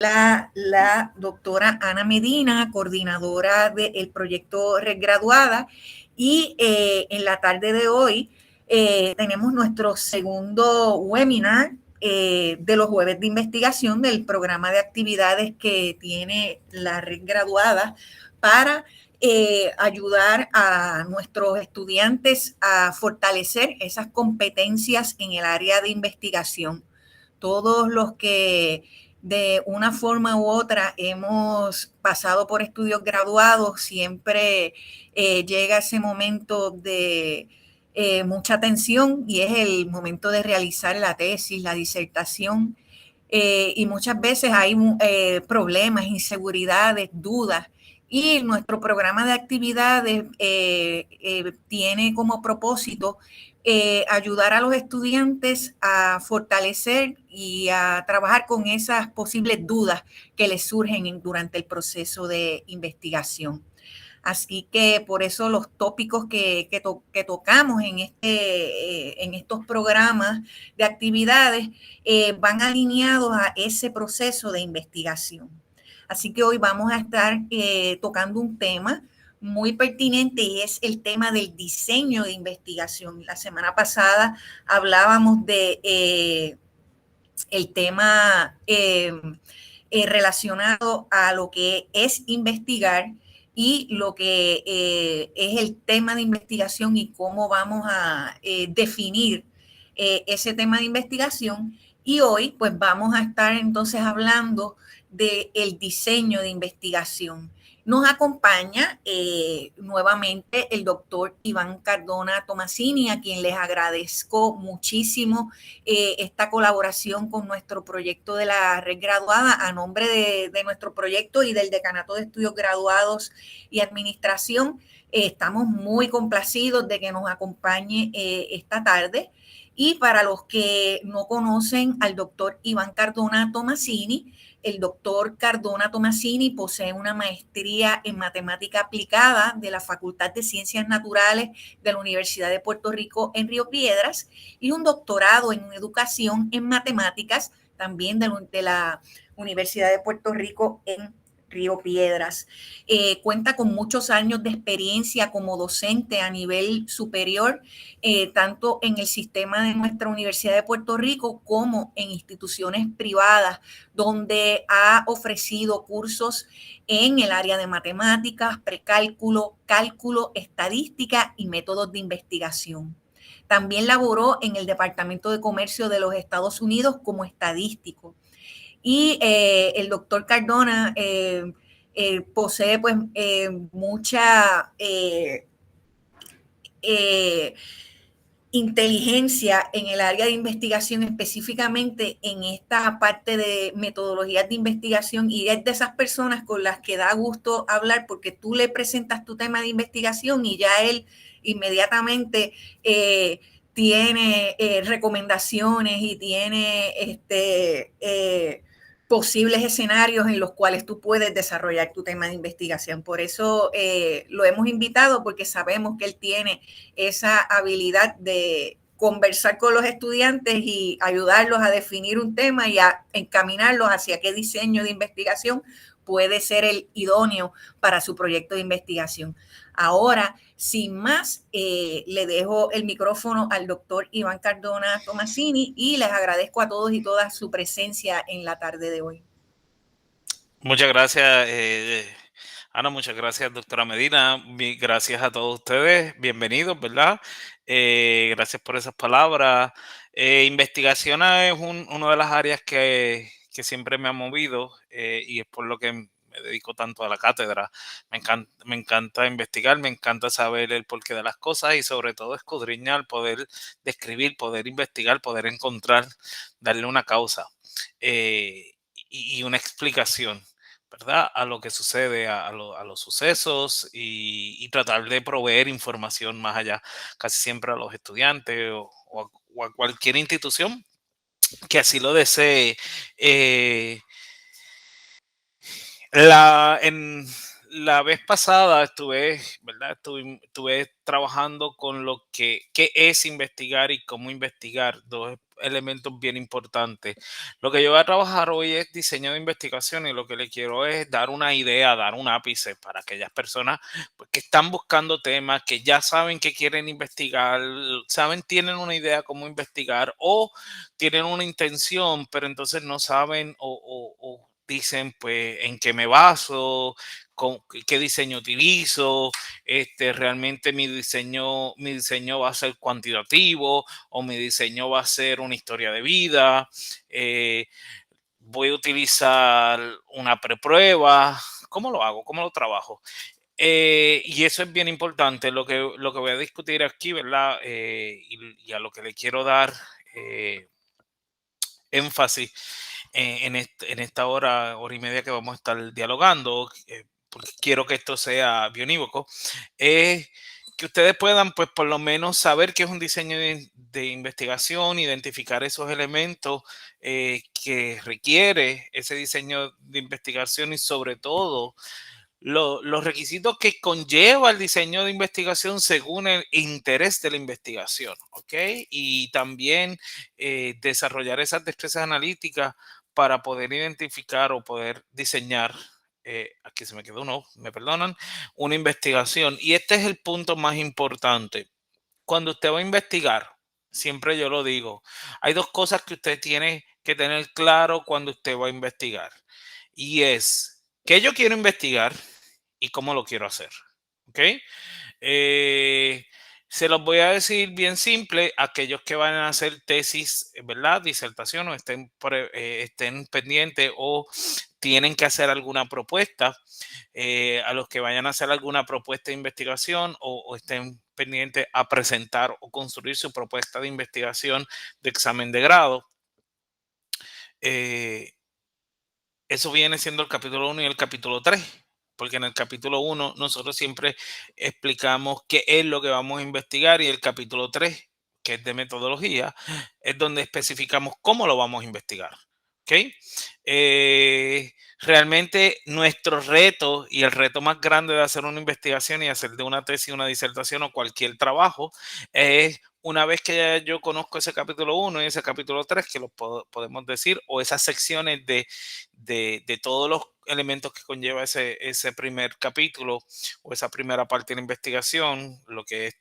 la doctora Ana Medina, coordinadora del proyecto Red Graduada, y en la tarde de hoy tenemos nuestro segundo webinar de los jueves de investigación del programa de actividades que tiene la Red Graduada para ayudar a nuestros estudiantes a fortalecer esas competencias en el área de investigación. Todos los que de una forma u otra hemos pasado por estudios graduados, siempre llega ese momento de mucha tensión y es el momento de realizar la tesis, la disertación. Y muchas veces hay problemas, inseguridades, dudas. Y nuestro programa de actividades tiene como propósito ayudar a los estudiantes a fortalecer y a trabajar con esas posibles dudas que les surgen durante el proceso de investigación. Así que por eso los tópicos que tocamos en estos programas de actividades van alineados a ese proceso de investigación. Así que hoy vamos a estar tocando un tema muy pertinente y es el tema del diseño de investigación. La semana pasada hablábamos de el tema relacionado a lo que es investigar y lo que es el tema de investigación y cómo vamos a definir ese tema de investigación. Y hoy pues vamos a estar entonces hablando del diseño de investigación. Nos acompaña nuevamente el doctor Iván Cardona Tomasini, a quien les agradezco muchísimo esta colaboración con nuestro proyecto de la Red Graduada. A nombre de nuestro proyecto y del Decanato de Estudios Graduados y Administración, estamos muy complacidos de que nos acompañe esta tarde. Y para los que no conocen al doctor Iván Cardona Tomasini, el doctor Cardona Tomasini posee una maestría en matemática aplicada de la Facultad de Ciencias Naturales de la Universidad de Puerto Rico en Río Piedras y un doctorado en educación en matemáticas también de la Universidad de Puerto Rico en Río Piedras. Cuenta con muchos años de experiencia como docente a nivel superior, tanto en el sistema de nuestra Universidad de Puerto Rico como en instituciones privadas, donde ha ofrecido cursos en el área de matemáticas, precálculo, cálculo, estadística y métodos de investigación. También laboró en el Departamento de Comercio de los Estados Unidos como estadístico. Y el doctor Cardona posee pues mucha inteligencia en el área de investigación, específicamente en esta parte de metodologías de investigación, y es de esas personas con las que da gusto hablar porque tú le presentas tu tema de investigación y ya él inmediatamente tiene recomendaciones y tiene posibles escenarios en los cuales tú puedes desarrollar tu tema de investigación. Por eso lo hemos invitado, porque sabemos que él tiene esa habilidad de conversar con los estudiantes y ayudarlos a definir un tema y a encaminarlos hacia qué diseño de investigación puede ser el idóneo para su proyecto de investigación. Ahora, sin más, le dejo el micrófono al doctor Iván Cardona Tomasini y les agradezco a todos y todas su presencia en la tarde de hoy. Muchas gracias, Ana, muchas gracias, doctora Medina. Gracias a todos ustedes, bienvenidos, ¿verdad? Gracias por esas palabras. Investigación es una de las áreas que siempre me ha movido y es por lo que me dedico tanto a la cátedra. Me encanta investigar, me encanta saber el porqué de las cosas y sobre todo escudriñar, poder describir, poder investigar, poder encontrar, darle una causa y una explicación, ¿verdad? A lo que sucede, a los sucesos y tratar de proveer información más allá, casi siempre a los estudiantes o a cualquier institución que así lo desee. En la vez pasada estuve, ¿verdad? Estuve trabajando con lo que qué es investigar y cómo investigar, dos elementos bien importantes. Lo que yo voy a trabajar hoy es diseño de investigación y lo que le quiero es dar una idea, dar un ápice para aquellas personas pues, que están buscando temas, que ya saben que quieren investigar, saben, tienen una idea cómo investigar o tienen una intención, pero entonces no saben o dicen, pues, en qué me baso, qué diseño utilizo, realmente mi diseño va a ser cuantitativo o mi diseño va a ser una historia de vida, eh, voy a utilizar una preprueba, ¿cómo lo hago? ¿Cómo lo trabajo? Y eso es bien importante, lo que voy a discutir aquí, ¿verdad? Y a lo que le quiero dar eh, énfasis en esta hora y media que vamos a estar dialogando, porque quiero que esto sea bionívoco, es que ustedes puedan, pues, por lo menos saber qué es un diseño de investigación, identificar esos elementos que requiere ese diseño de investigación y sobre todo los requisitos que conlleva el diseño de investigación según el interés de la investigación, ¿ok? Y también desarrollar esas destrezas analíticas para poder identificar o poder diseñar, aquí se me quedó uno, me perdonan, una investigación. Y este es el punto más importante. Cuando usted va a investigar, siempre yo lo digo, hay dos cosas que usted tiene que tener claro cuando usted va a investigar. Y es, ¿qué yo quiero investigar y cómo lo quiero hacer? ¿Ok? Eh, Se los voy a decir bien simple, aquellos que van a hacer tesis, ¿verdad? Disertación o estén pendientes o tienen que hacer alguna propuesta, a los que vayan a hacer alguna propuesta de investigación o estén pendientes a presentar o construir su propuesta de investigación de examen de grado. eh, Eso viene siendo el capítulo 1 y el capítulo 3, porque en el capítulo 1 nosotros siempre explicamos qué es lo que vamos a investigar y el capítulo 3, que es de metodología, es donde especificamos cómo lo vamos a investigar. ¿Ok? Realmente nuestro reto y el reto más grande de hacer una investigación y hacer de una tesis, una disertación o cualquier trabajo es una vez que ya yo conozco ese capítulo 1 y ese capítulo 3, que lo podemos decir, o esas secciones de todos los elementos que conlleva ese primer capítulo o esa primera parte de la investigación, lo que es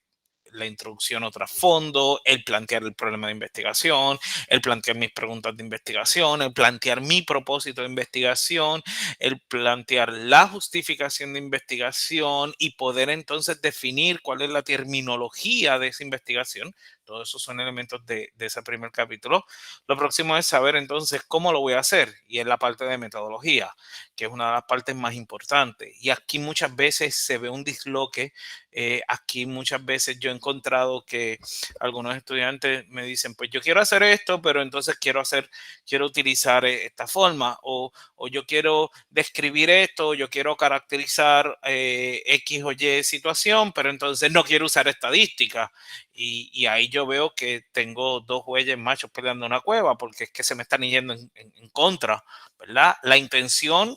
la introducción o trasfondo, el plantear el problema de investigación, el plantear mis preguntas de investigación, el plantear mi propósito de investigación, el plantear la justificación de investigación y poder entonces definir cuál es la terminología de esa investigación. Todos esos son elementos de ese primer capítulo. Lo próximo es saber entonces cómo lo voy a hacer y es la parte de metodología, que es una de las partes más importantes. Y aquí muchas veces se ve un disloque. Aquí muchas veces yo he encontrado que algunos estudiantes me dicen, pues yo quiero hacer esto, pero entonces quiero utilizar esta forma o yo quiero describir esto, o yo quiero caracterizar X o Y situación, pero entonces no quiero usar estadística. Y ahí yo veo que tengo dos bueyes machos peleando en una cueva porque es que se me están yendo en contra, ¿verdad? La intención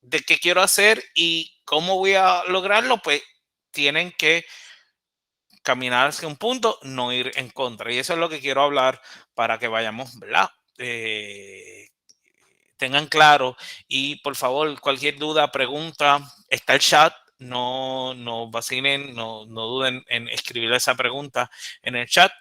de qué quiero hacer y cómo voy a lograrlo, pues tienen que caminar hacia un punto, no ir en contra. Y eso es lo que quiero hablar para que vayamos, ¿verdad? Tengan claro y por favor, cualquier duda, pregunta, está el chat. No vacilen, no duden en escribir esa pregunta en el chat.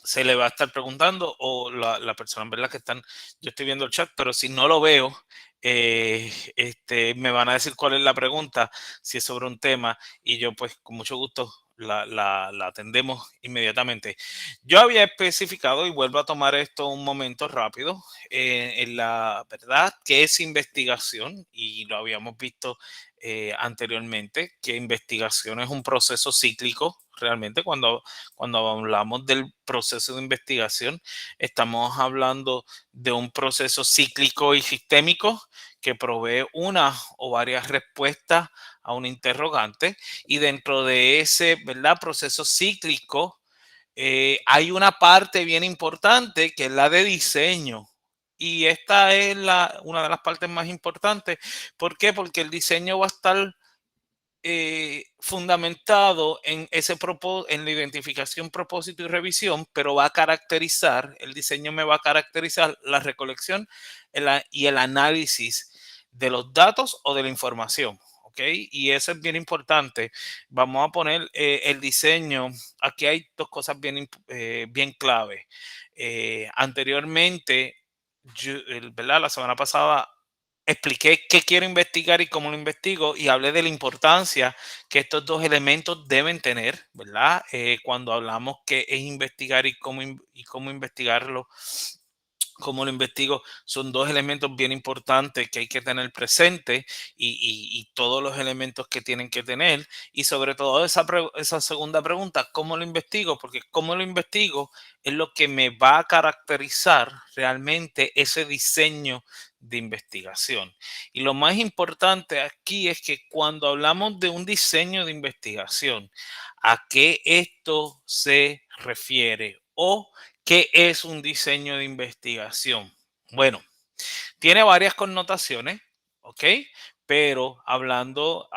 Se le va a estar preguntando o la persona, en verdad que están, yo estoy viendo el chat, pero si no lo veo, me van a decir cuál es la pregunta, si es sobre un tema y yo pues con mucho gusto la atendemos inmediatamente. Yo había especificado y vuelvo a tomar esto un momento rápido, en la verdad que es investigación y lo habíamos visto anteriormente, que investigación es un proceso cíclico. Realmente cuando hablamos del proceso de investigación, estamos hablando de un proceso cíclico y sistémico que provee una o varias respuestas a un interrogante y dentro de ese, ¿verdad?, proceso cíclico hay una parte bien importante que es la de diseño. Y esta es una de las partes más importantes. ¿Por qué? Porque el diseño va a estar fundamentado en en la identificación, propósito y revisión, pero va a caracterizar, el diseño me va a caracterizar la recolección y el análisis de los datos o de la información. ¿Ok? Y eso es bien importante. Vamos a poner el diseño. Aquí hay dos cosas bien clave. Anteriormente, ¿verdad? La semana pasada expliqué qué quiero investigar y cómo lo investigo y hablé de la importancia que estos dos elementos deben tener, ¿verdad? Cuando hablamos qué es investigar y cómo investigarlo, cómo lo investigo, son dos elementos bien importantes que hay que tener presente y todos los elementos que tienen que tener. Y sobre todo esa segunda pregunta, ¿cómo lo investigo? Porque cómo lo investigo es lo que me va a caracterizar realmente ese diseño de investigación. Y lo más importante aquí es que cuando hablamos de un diseño de investigación, ¿a qué esto se refiere? O ¿qué es un diseño de investigación? Bueno, tiene varias connotaciones, ¿ok? Pero hablando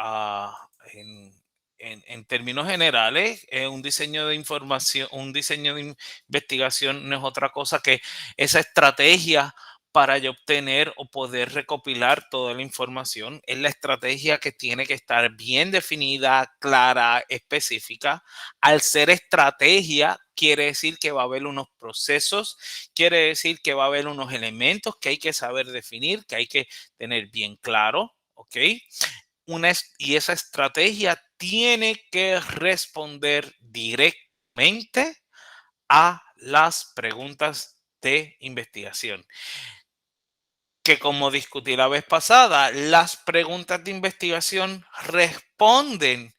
en términos generales, un diseño de información, un diseño de investigación no es otra cosa que esa estrategia para yo obtener o poder recopilar toda la información. Es la estrategia que tiene que estar bien definida, clara, específica. Al ser estrategia, quiere decir que va a haber unos procesos, quiere decir que va a haber unos elementos que hay que saber definir, que hay que tener bien claro, ¿ok? Y esa estrategia tiene que responder directamente a las preguntas de investigación. Que como discutí la vez pasada, las preguntas de investigación responden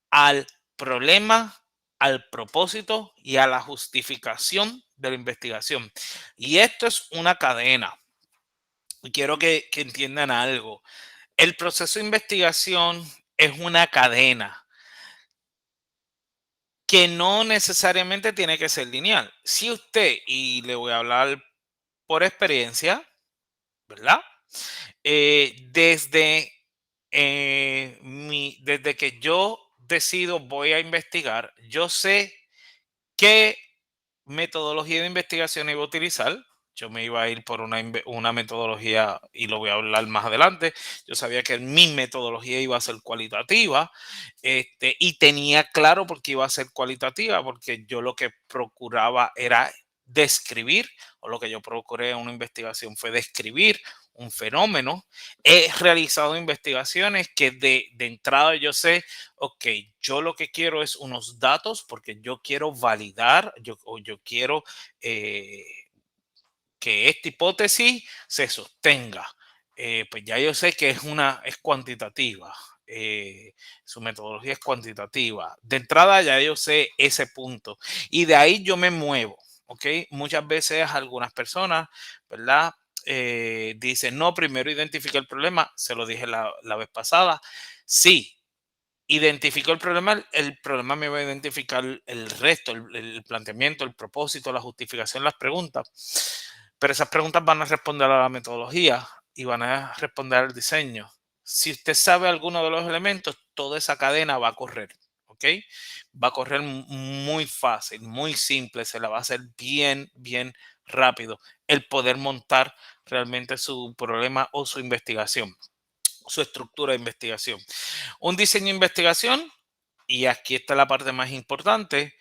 al problema, al propósito y a la justificación de la investigación. Y esto es una cadena. Y quiero que entiendan algo. El proceso de investigación es una cadena que no necesariamente tiene que ser lineal. Si usted, y le voy a hablar por experiencia, ¿verdad? Desde que yo decido voy a investigar, yo sé qué metodología de investigación iba a utilizar. Yo me iba a ir por una metodología y lo voy a hablar más adelante. Yo sabía que mi metodología iba a ser cualitativa, y tenía claro por qué iba a ser cualitativa, porque yo lo que procuraba era describir, o lo que yo procuré en una investigación fue describir un fenómeno. He realizado investigaciones que de entrada yo sé, ok, yo lo que quiero es unos datos porque yo quiero validar, yo quiero eh, que esta hipótesis se sostenga. Pues ya yo sé que es cuantitativa. Su metodología es cuantitativa. De entrada ya yo sé ese punto y de ahí yo me muevo. ¿Ok? Muchas veces algunas personas, ¿verdad? Dicen, no, primero identifica el problema. Se lo dije la vez pasada. Sí, identifico el problema me va a identificar el resto, el planteamiento, el propósito, la justificación, las preguntas. Pero esas preguntas van a responder a la metodología y van a responder al diseño. Si usted sabe alguno de los elementos, toda esa cadena va a correr, ¿ok? Va a correr muy fácil, muy simple, se la va a hacer bien, bien rápido el poder montar realmente su problema o su investigación, su estructura de investigación. Un diseño de investigación, y aquí está la parte más importante,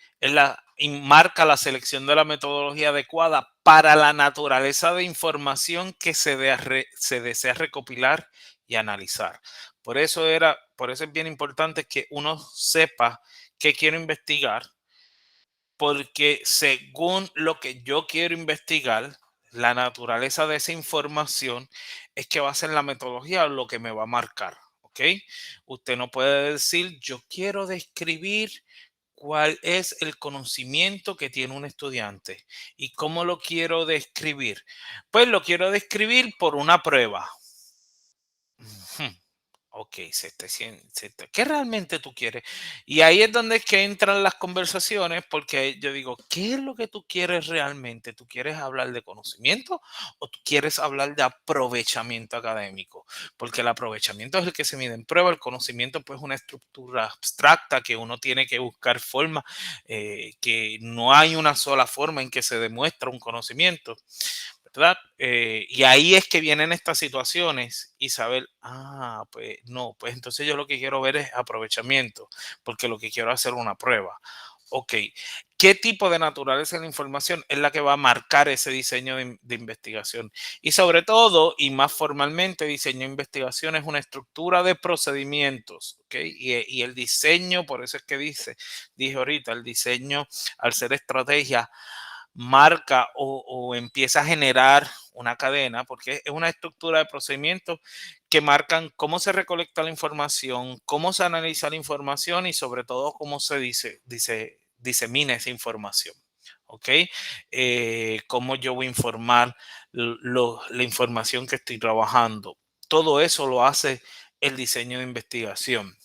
marca la selección de la metodología adecuada para la naturaleza de información que se desea recopilar y analizar. Por eso es bien importante que uno sepa qué quiero investigar, porque según lo que yo quiero investigar, la naturaleza de esa información es que va a ser la metodología lo que me va a marcar, ¿ok? Usted no puede decir, yo quiero describir cuál es el conocimiento que tiene un estudiante y cómo lo quiero describir. Pues lo quiero describir por una prueba. Ujú. Ok, ¿qué realmente tú quieres? Y ahí es donde es que entran las conversaciones, porque yo digo, ¿qué es lo que tú quieres realmente? ¿Tú quieres hablar de conocimiento o tú quieres hablar de aprovechamiento académico? Porque el aprovechamiento es el que se mide en prueba, el conocimiento pues es una estructura abstracta que uno tiene que buscar forma, que no hay una sola forma en que se demuestra un conocimiento. ¿Verdad? Y ahí es que vienen estas situaciones y saber, pues no, pues entonces yo lo que quiero ver es aprovechamiento, porque lo que quiero es hacer una prueba. Ok, ¿qué tipo de naturaleza de la información es la que va a marcar ese diseño de investigación? Y sobre todo, y más formalmente, diseño de investigación es una estructura de procedimientos, ¿ok? Y el diseño, por eso es que dije ahorita, el diseño, al ser estrategia, marca o empieza a generar una cadena, porque es una estructura de procedimientos que marcan cómo se recolecta la información, cómo se analiza la información y sobre todo cómo se disemina esa información. ¿Ok? Cómo yo voy a informar la información que estoy trabajando. Todo eso lo hace el diseño de investigación.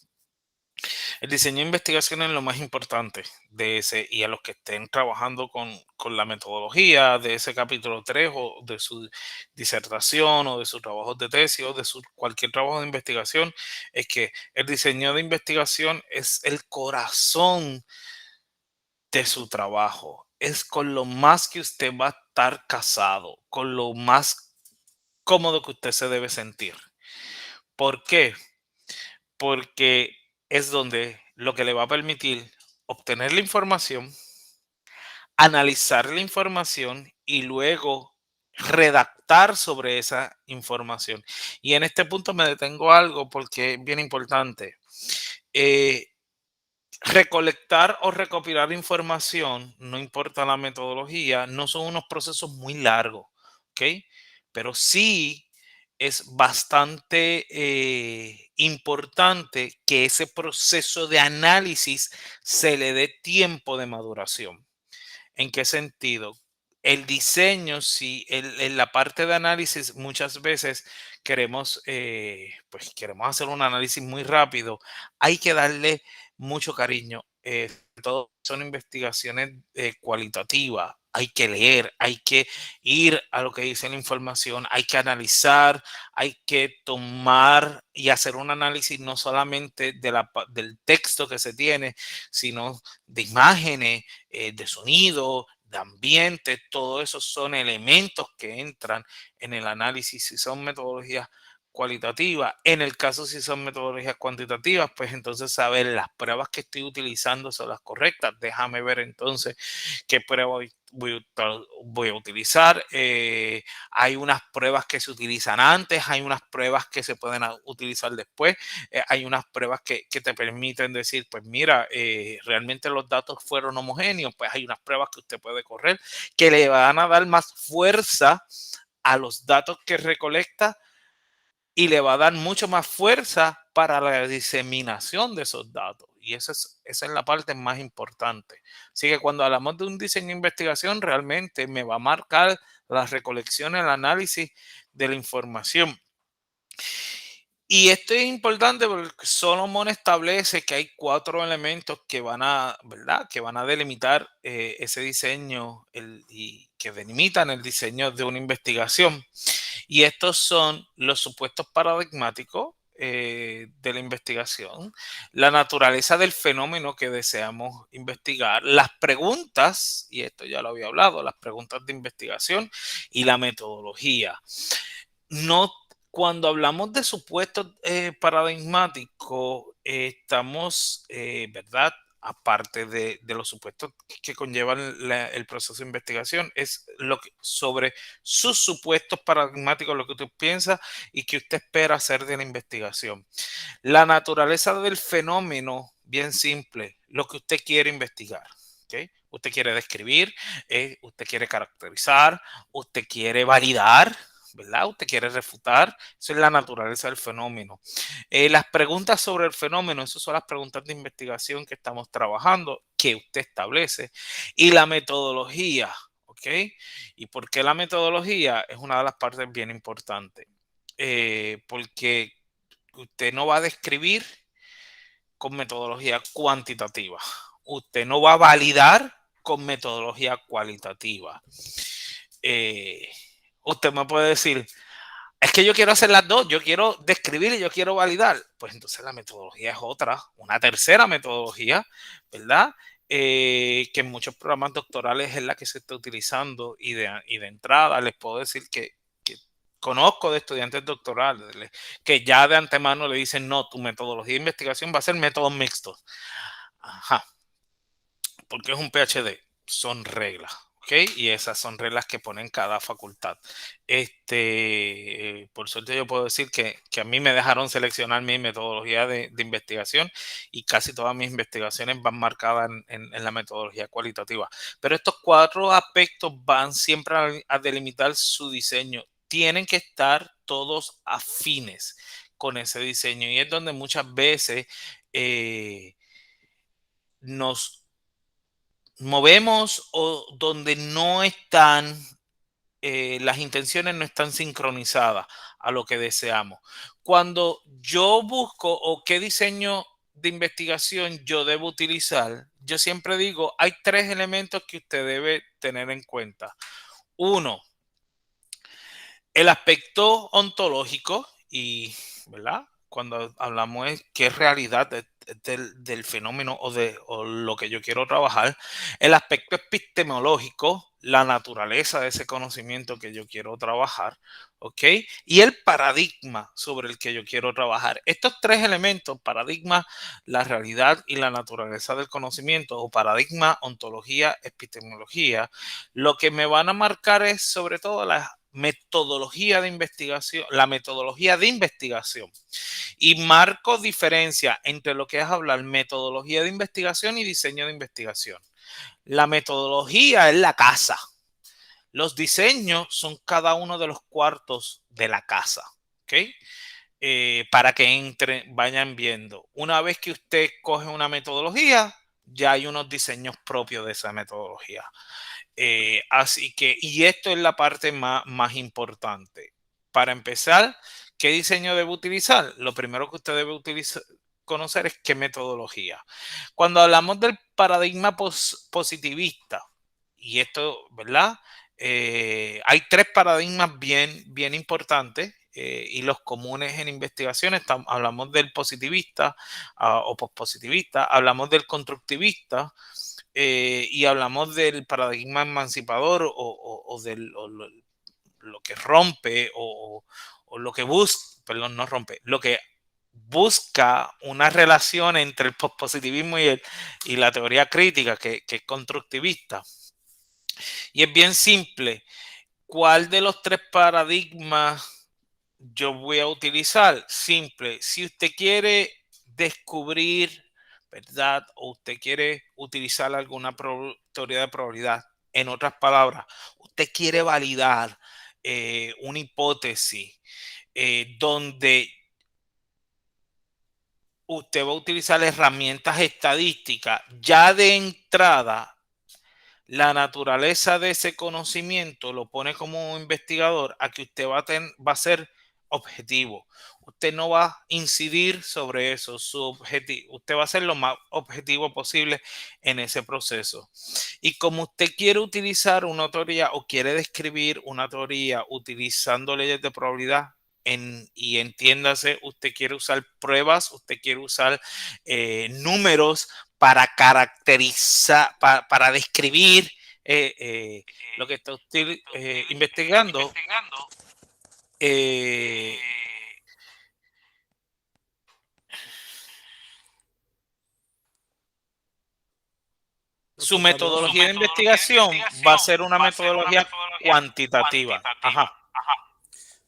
El diseño de investigación es lo más importante de ese, y a los que estén trabajando con la metodología de ese capítulo 3 o de su disertación o de sus trabajos de tesis o de cualquier trabajo de investigación, es que el diseño de investigación es el corazón de su trabajo. Es con lo más que usted va a estar casado, con lo más cómodo que usted se debe sentir. ¿Por qué? Porque es donde lo que le va a permitir obtener la información, analizar la información y luego redactar sobre esa información. Y en este punto me detengo algo porque es bien importante. Eh, Recolectar o recopilar información, no importa la metodología, no son unos procesos muy largos, ¿ok? Pero sí es bastante importante que ese proceso de análisis se le dé tiempo de maduración. ¿En qué sentido? El diseño, si en la parte de análisis muchas veces pues queremos hacer un análisis muy rápido, hay que darle mucho cariño. Todo son investigaciones cualitativas. Hay que leer, hay que ir a lo que dice la información, hay que analizar, hay que tomar y hacer un análisis no solamente del texto que se tiene, sino de imágenes, de sonido, de ambiente, todo eso son elementos que entran en el análisis si son metodologías cualitativas. En el caso si son metodologías cuantitativas, pues entonces saber las pruebas que estoy utilizando son las correctas. Déjame ver entonces qué prueba voy a utilizar. Hay unas pruebas que se utilizan antes, hay unas pruebas que se pueden utilizar después, hay unas pruebas que te permiten decir, pues mira, realmente los datos fueron homogéneos, pues hay unas pruebas que usted puede correr que le van a dar más fuerza a los datos que recolecta y le va a dar mucho más fuerza para la diseminación de esos datos. Y esa es la parte más importante. Así que cuando hablamos de un diseño de investigación, realmente me va a marcar la recolección, el análisis de la información. Y esto es importante porque Solomon establece que hay 4 elementos que van a, ¿verdad? Que van a delimitar ese diseño y que delimitan el diseño de una investigación. Y estos son los supuestos paradigmáticos de la investigación, la naturaleza del fenómeno que deseamos investigar, las preguntas, y esto ya lo había hablado, las preguntas de investigación y la metodología. No, cuando hablamos de supuestos paradigmáticos, estamos, ¿verdad? Aparte de los supuestos que conllevan el proceso de investigación, es sobre sus supuestos paradigmáticos, lo que usted piensa y que usted espera hacer de la investigación. La naturaleza del fenómeno, bien simple, lo que usted quiere investigar. ¿Okay? Usted quiere describir, usted quiere caracterizar, usted quiere validar, ¿verdad? Usted quiere refutar. Eso es la naturaleza del fenómeno. Las preguntas sobre el fenómeno, esas son las preguntas de investigación que estamos trabajando, que usted establece. Y la metodología, ¿ok? ¿Y por qué la metodología? Es una de las partes bien importantes. Porque Usted no va a describir con metodología cuantitativa. Usted no va a validar con metodología cualitativa. Usted me puede decir, es que yo quiero hacer las dos, yo quiero describir y yo quiero validar. Pues entonces la metodología es otra, una tercera metodología, ¿verdad? Que en muchos programas doctorales es la que se está utilizando y de entrada les puedo decir que conozco de estudiantes doctorales que ya de antemano le dicen, no, tu metodología de investigación va a ser métodos mixtos. Ajá, porque es un PhD, son reglas, ¿ok? Y esas son reglas que ponen cada facultad. Por suerte yo puedo decir que a mí me dejaron seleccionar mi metodología de investigación y casi todas mis investigaciones van marcadas en la metodología cualitativa. Pero estos 4 aspectos van siempre a delimitar su diseño. Tienen que estar todos afines con ese diseño y es donde muchas veces nos movemos o donde no están, las intenciones no están sincronizadas a lo que deseamos. Cuando yo busco o qué diseño de investigación yo debo utilizar, yo siempre digo, hay 3 elementos que usted debe tener en cuenta. Uno, el aspecto ontológico y, ¿verdad? Cuando hablamos de qué realidad del fenómeno o lo que yo quiero trabajar, el aspecto epistemológico, la naturaleza de ese conocimiento que yo quiero trabajar, ¿ok? Y el paradigma sobre el que yo quiero trabajar. Estos 3 elementos, paradigma, la realidad y la naturaleza del conocimiento, o paradigma, ontología, epistemología, lo que me van a marcar es sobre todo la metodología de investigación, la metodología de investigación. Y marco diferencia entre lo que es hablar metodología de investigación y diseño de investigación. La metodología es la casa. Los diseños son cada uno de los cuartos de la casa. ¿Ok? Para que vayan viendo. Una vez que usted coge una metodología, ya hay unos diseños propios de esa metodología. Así que, y esto es la parte más importante. Para empezar, ¿qué diseño debe utilizar? Lo primero que usted debe conocer es qué metodología. Cuando hablamos del paradigma positivista, y esto, ¿verdad? Hay 3 paradigmas bien importantes y los comunes en investigación. Hablamos del positivista o pospositivista, hablamos del constructivista y hablamos del paradigma emancipador o lo que rompe o lo que busca, perdón, no rompe, lo que busca una relación entre el pospositivismo y la teoría crítica, que es constructivista. Y es bien simple. ¿Cuál de los 3 paradigmas yo voy a utilizar? Simple. Si usted quiere descubrir, ¿verdad? O usted quiere utilizar alguna teoría de probabilidad. En otras palabras, usted quiere validar una hipótesis donde usted va a utilizar herramientas estadísticas. Ya de entrada, la naturaleza de ese conocimiento lo pone como investigador a que usted va a ser objetivo. Usted no va a incidir sobre eso. Usted va a ser lo más objetivo posible en ese proceso. Y como usted quiere utilizar una teoría o quiere describir una teoría utilizando leyes de probabilidad, y entiéndase, usted quiere usar pruebas, usted quiere usar números para caracterizar, para describir lo que está usted investigando. Eh, Su Doctor Cardona. metodología de investigación va a ser una metodología cuantitativa. Ajá.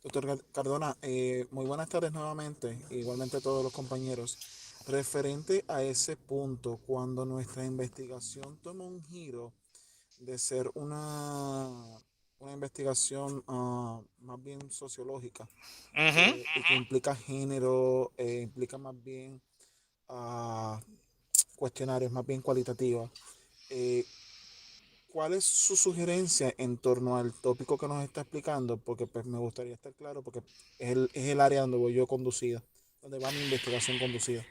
Doctor Cardona, muy buenas tardes nuevamente, igualmente a todos los compañeros. Referente a ese punto, cuando nuestra investigación toma un giro de ser una investigación más bien sociológica, y que implica género, implica más bien cuestionarios, más bien cualitativas. ¿Cuál es su sugerencia en torno al tópico que nos está explicando? Porque pues me gustaría estar claro, porque es el área donde voy yo conducida, dónde va mi investigación conducida.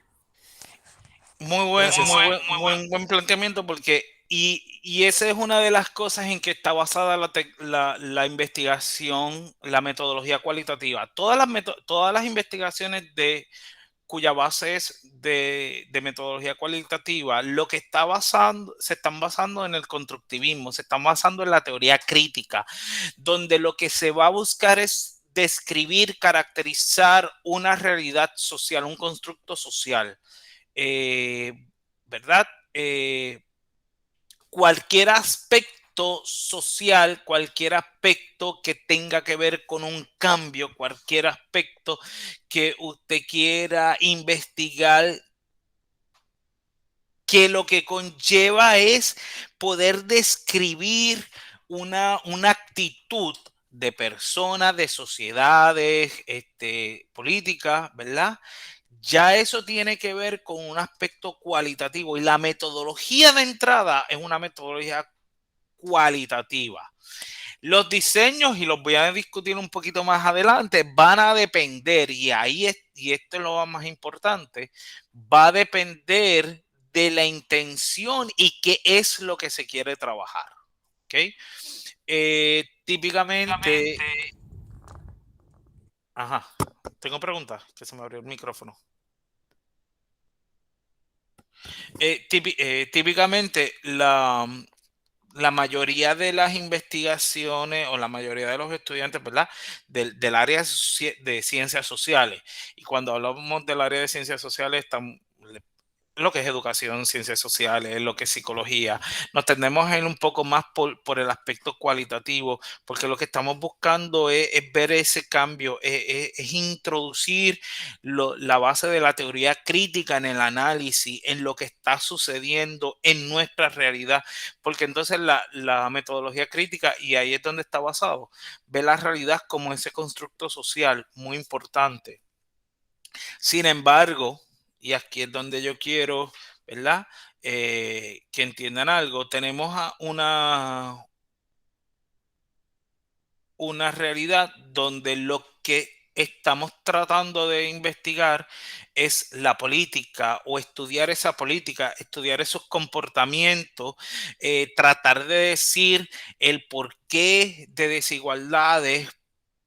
Muy buen, Gracias. muy buen planteamiento porque, y esa es una de las cosas en que está basada la investigación, la metodología cualitativa. Todas las investigaciones cuya base es de metodología cualitativa, lo que se están basando en el constructivismo, se están basando en la teoría crítica, donde lo que se va a buscar es describir, caracterizar una realidad social, un constructo social. eh, ¿Verdad? Cualquier aspecto social, cualquier aspecto que tenga que ver con un cambio, cualquier aspecto que usted quiera investigar, que lo que conlleva es poder describir una actitud de personas, de sociedades, políticas, ¿verdad? Ya eso tiene que ver con un aspecto cualitativo y la metodología de entrada es una metodología cualitativa. Los diseños, y los voy a discutir un poquito más adelante, van a depender, y esto es lo más importante, va a depender de la intención y qué es lo que se quiere trabajar. ¿Ok? Típicamente, ajá, tengo preguntas, que se me abrió el micrófono. Típicamente, la mayoría de las investigaciones o la mayoría de los estudiantes, ¿verdad? Del área de ciencias sociales. Y cuando hablamos del área de ciencias sociales, lo que es educación, ciencias sociales, lo que es psicología. Nos tendemos a ir un poco más por el aspecto cualitativo, porque lo que estamos buscando es ver ese cambio, es introducir la base de la teoría crítica en el análisis, en lo que está sucediendo en nuestra realidad, porque entonces la metodología crítica, y ahí es donde está basado, ve la realidad como ese constructo social muy importante. Sin embargo, y aquí es donde yo quiero, ¿verdad? Que entiendan algo. Tenemos una realidad donde lo que estamos tratando de investigar es la política o estudiar esa política, estudiar esos comportamientos, tratar de decir el porqué de desigualdades,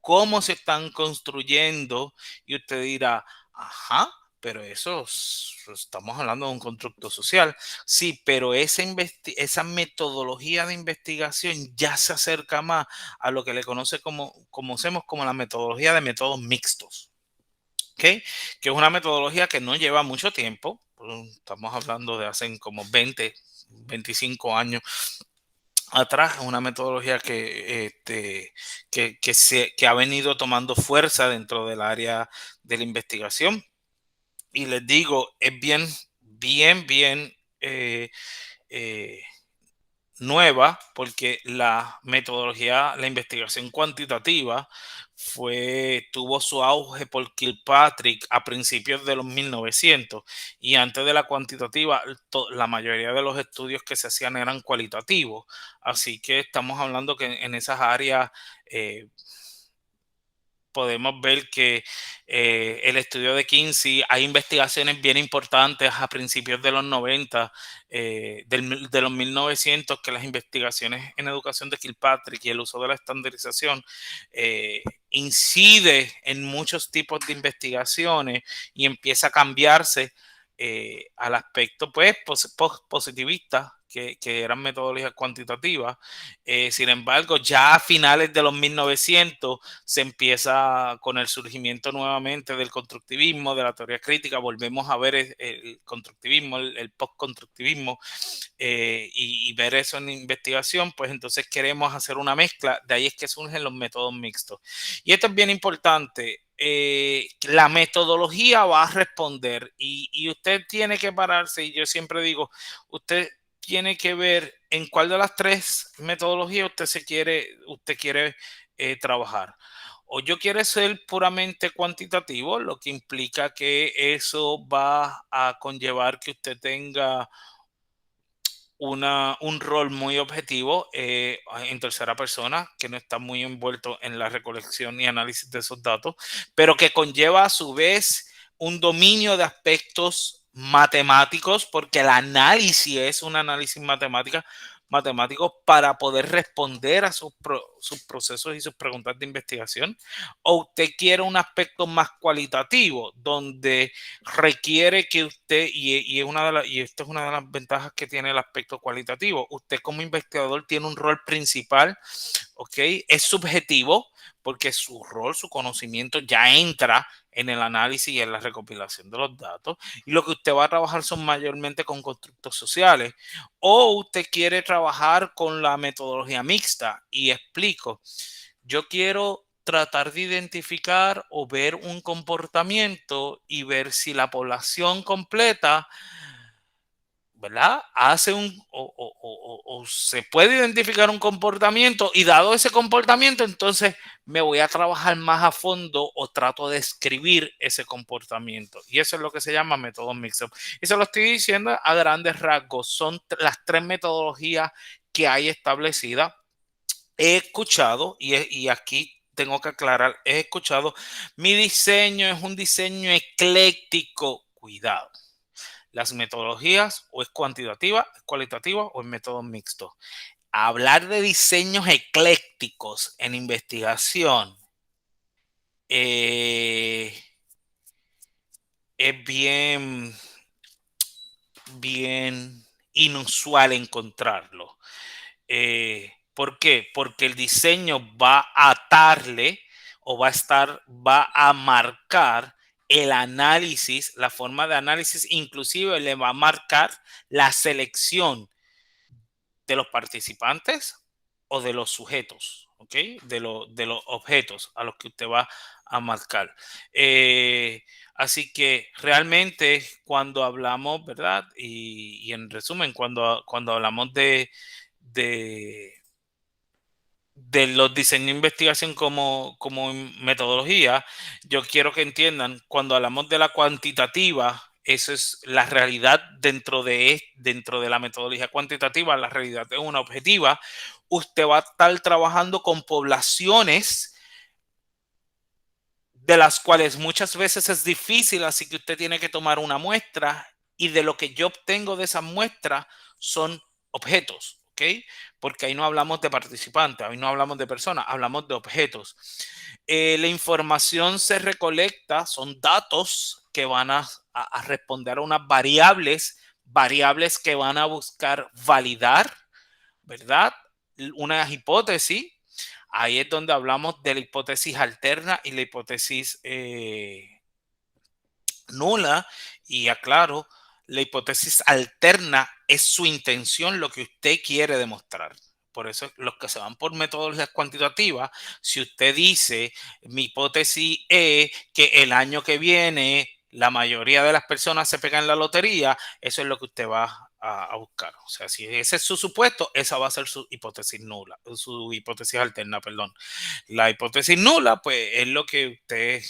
cómo se están construyendo, y usted dirá, ajá, pero estamos hablando de un constructo social. Sí, pero esa metodología de investigación ya se acerca más a lo que le conocemos como la metodología de métodos mixtos. ¿Ok? Que es una metodología que no lleva mucho tiempo. Estamos hablando de hace como 25 años atrás, una metodología que ha venido tomando fuerza dentro del área de la investigación. Y les digo, es bien eh, eh, nueva, porque la metodología, la investigación cuantitativa tuvo su auge por Kilpatrick a principios de los 1900, y antes de la cuantitativa la mayoría de los estudios que se hacían eran cualitativos, así que estamos hablando que en esas áreas podemos ver que el estudio de Kinsey, hay investigaciones bien importantes a principios de los 90, de los 1900, que las investigaciones en educación de Kilpatrick y el uso de la estandarización incide en muchos tipos de investigaciones y empieza a cambiarse al aspecto pues positivista, que eran metodologías cuantitativas. Sin embargo, ya a finales de los 1900 se empieza con el surgimiento nuevamente del constructivismo, de la teoría crítica. Volvemos a ver el constructivismo, el postconstructivismo, y ver eso en investigación. Pues entonces queremos hacer una mezcla. De ahí es que surgen los métodos mixtos. Y esto es bien importante. La metodología va a responder, y usted tiene que pararse, y yo siempre digo, usted tiene que ver en cuál de las tres metodologías usted quiere trabajar. O yo quiero ser puramente cuantitativo, lo que implica que eso va a conllevar que usted tenga un rol muy objetivo en tercera persona, que no está muy envuelto en la recolección y análisis de esos datos, pero que conlleva a su vez un dominio de aspectos matemáticos, porque el análisis es un análisis matemático para poder responder a sus procesos y sus preguntas de investigación, o usted quiere un aspecto más cualitativo, donde requiere que usted, y esta es una de las ventajas que tiene el aspecto cualitativo, usted como investigador tiene un rol principal, ¿ok? Es subjetivo, porque su rol, su conocimiento ya entra en el análisis y en la recopilación de los datos, y lo que usted va a trabajar son mayormente con constructos sociales, o usted quiere trabajar con la metodología mixta. Y explico, yo quiero tratar de identificar o ver un comportamiento y ver si la población completa, ¿verdad? Hace o se puede identificar un comportamiento, y dado ese comportamiento, entonces me voy a trabajar más a fondo o trato de escribir ese comportamiento. Y eso es lo que se llama método mixto. Y se lo estoy diciendo a grandes rasgos. Son las tres metodologías que hay establecidas. He escuchado, y aquí tengo que aclarar, he escuchado, mi diseño es un diseño ecléctico. Cuidado. Las metodologías o es cuantitativa, es cualitativa o es método mixto. Hablar de diseños eclécticos en investigación es bien inusual encontrarlo. ¿Por qué? Porque el diseño va a atarle o va a marcar el análisis, la forma de análisis, inclusive le va a marcar la selección de los participantes o de los sujetos, ¿ok? De los objetos a los que usted va a marcar. Así que realmente cuando hablamos, ¿verdad? Y en resumen, cuando hablamos de, de los diseños de investigación como metodología, yo quiero que entiendan, cuando hablamos de la cuantitativa, eso es la realidad dentro de la metodología cuantitativa, la realidad es una objetiva. Usted va a estar trabajando con poblaciones de las cuales muchas veces es difícil, así que usted tiene que tomar una muestra, y de lo que yo obtengo de esa muestra son objetos, ¿ok? Porque ahí no hablamos de participantes, ahí no hablamos de personas, hablamos de objetos. La información se recolecta, son datos que van a responder a unas variables que van a buscar validar, ¿verdad? Una hipótesis. Ahí es donde hablamos de la hipótesis alterna y la hipótesis nula. Y aclaro, la hipótesis alterna es su intención, lo que usted quiere demostrar. Por eso los que se van por metodologías cuantitativas, si usted dice, mi hipótesis es que el año que viene la mayoría de las personas se pegan en la lotería, eso es lo que usted va a buscar. O sea, si ese es su supuesto, esa va a ser su hipótesis nula, su hipótesis alterna, perdón. La hipótesis nula, pues es lo que que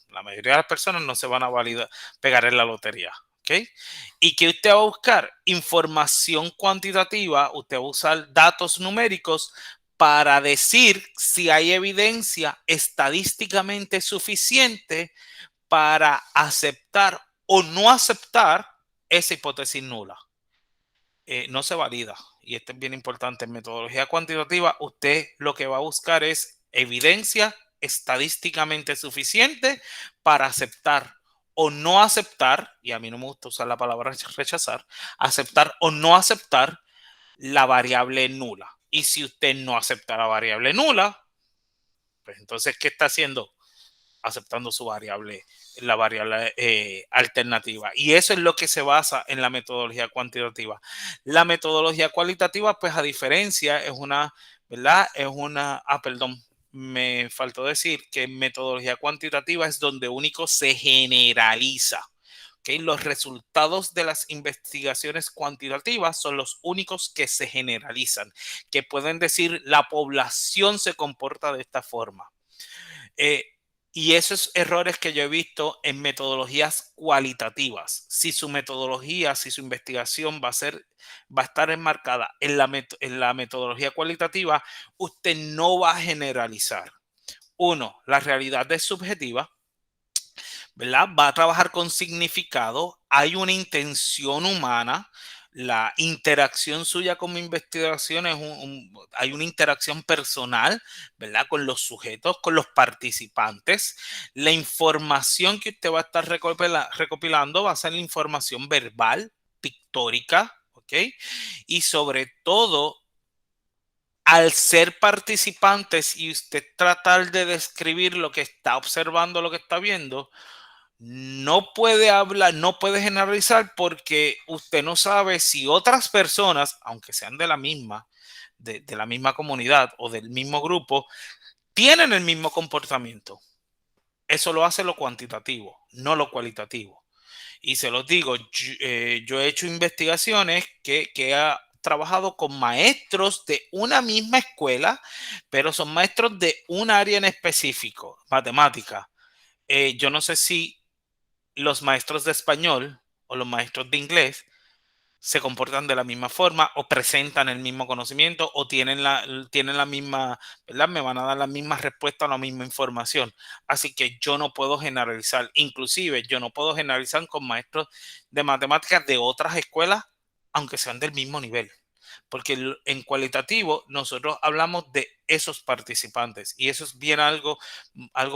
la mayoría de las personas no se van a pegar en la lotería. ¿Okay? ¿Y que usted va a buscar? Información cuantitativa, usted va a usar datos numéricos para decir si hay evidencia estadísticamente suficiente para aceptar o no aceptar esa hipótesis nula. No se valida. Y esto es bien importante. En metodología cuantitativa, usted lo que va a buscar es evidencia estadísticamente suficiente para aceptar o no aceptar, y a mí no me gusta usar la palabra rechazar, aceptar o no aceptar la variable nula. Y si usted no acepta la variable nula, pues entonces, ¿qué está haciendo? Aceptando la variable alternativa. Y eso es lo que se basa en la metodología cuantitativa. La metodología cualitativa, pues a diferencia, es una, ¿verdad? Perdón, me faltó decir que metodología cuantitativa es donde único se generaliza. ¿Okay? Los resultados de las investigaciones cuantitativas son los únicos que se generalizan, que pueden decir la población se comporta de esta forma. Y esos errores que yo he visto en metodologías cualitativas. Si su metodología, si su investigación va a estar enmarcada en la metodología cualitativa, usted no va a generalizar. Uno, la realidad es subjetiva, ¿verdad? Va a trabajar con significado, hay una intención humana, la interacción suya como investigación hay una interacción personal, ¿verdad? Con los sujetos, con los participantes. La información que usted va a estar recopilando va a ser la información verbal, pictórica, ¿ok? Y sobre todo, al ser participantes y usted tratar de describir lo que está observando, lo que está viendo, no puede hablar, no puede generalizar porque usted no sabe si otras personas, aunque sean de la misma comunidad o del mismo grupo, tienen el mismo comportamiento. Eso lo hace lo cuantitativo, no lo cualitativo. Y se los digo, yo he hecho investigaciones que he trabajado con maestros de una misma escuela, pero son maestros de un área en específico, matemática. Yo no sé si los maestros de español o los maestros de inglés se comportan de la misma forma o presentan el mismo conocimiento o tienen la misma, ¿verdad? Me van a dar la misma respuesta o la misma información. Así que yo no puedo generalizar. Inclusive yo no puedo generalizar con maestros de matemáticas de otras escuelas, aunque sean del mismo nivel. Porque en cualitativo nosotros hablamos de esos participantes y eso es bien algo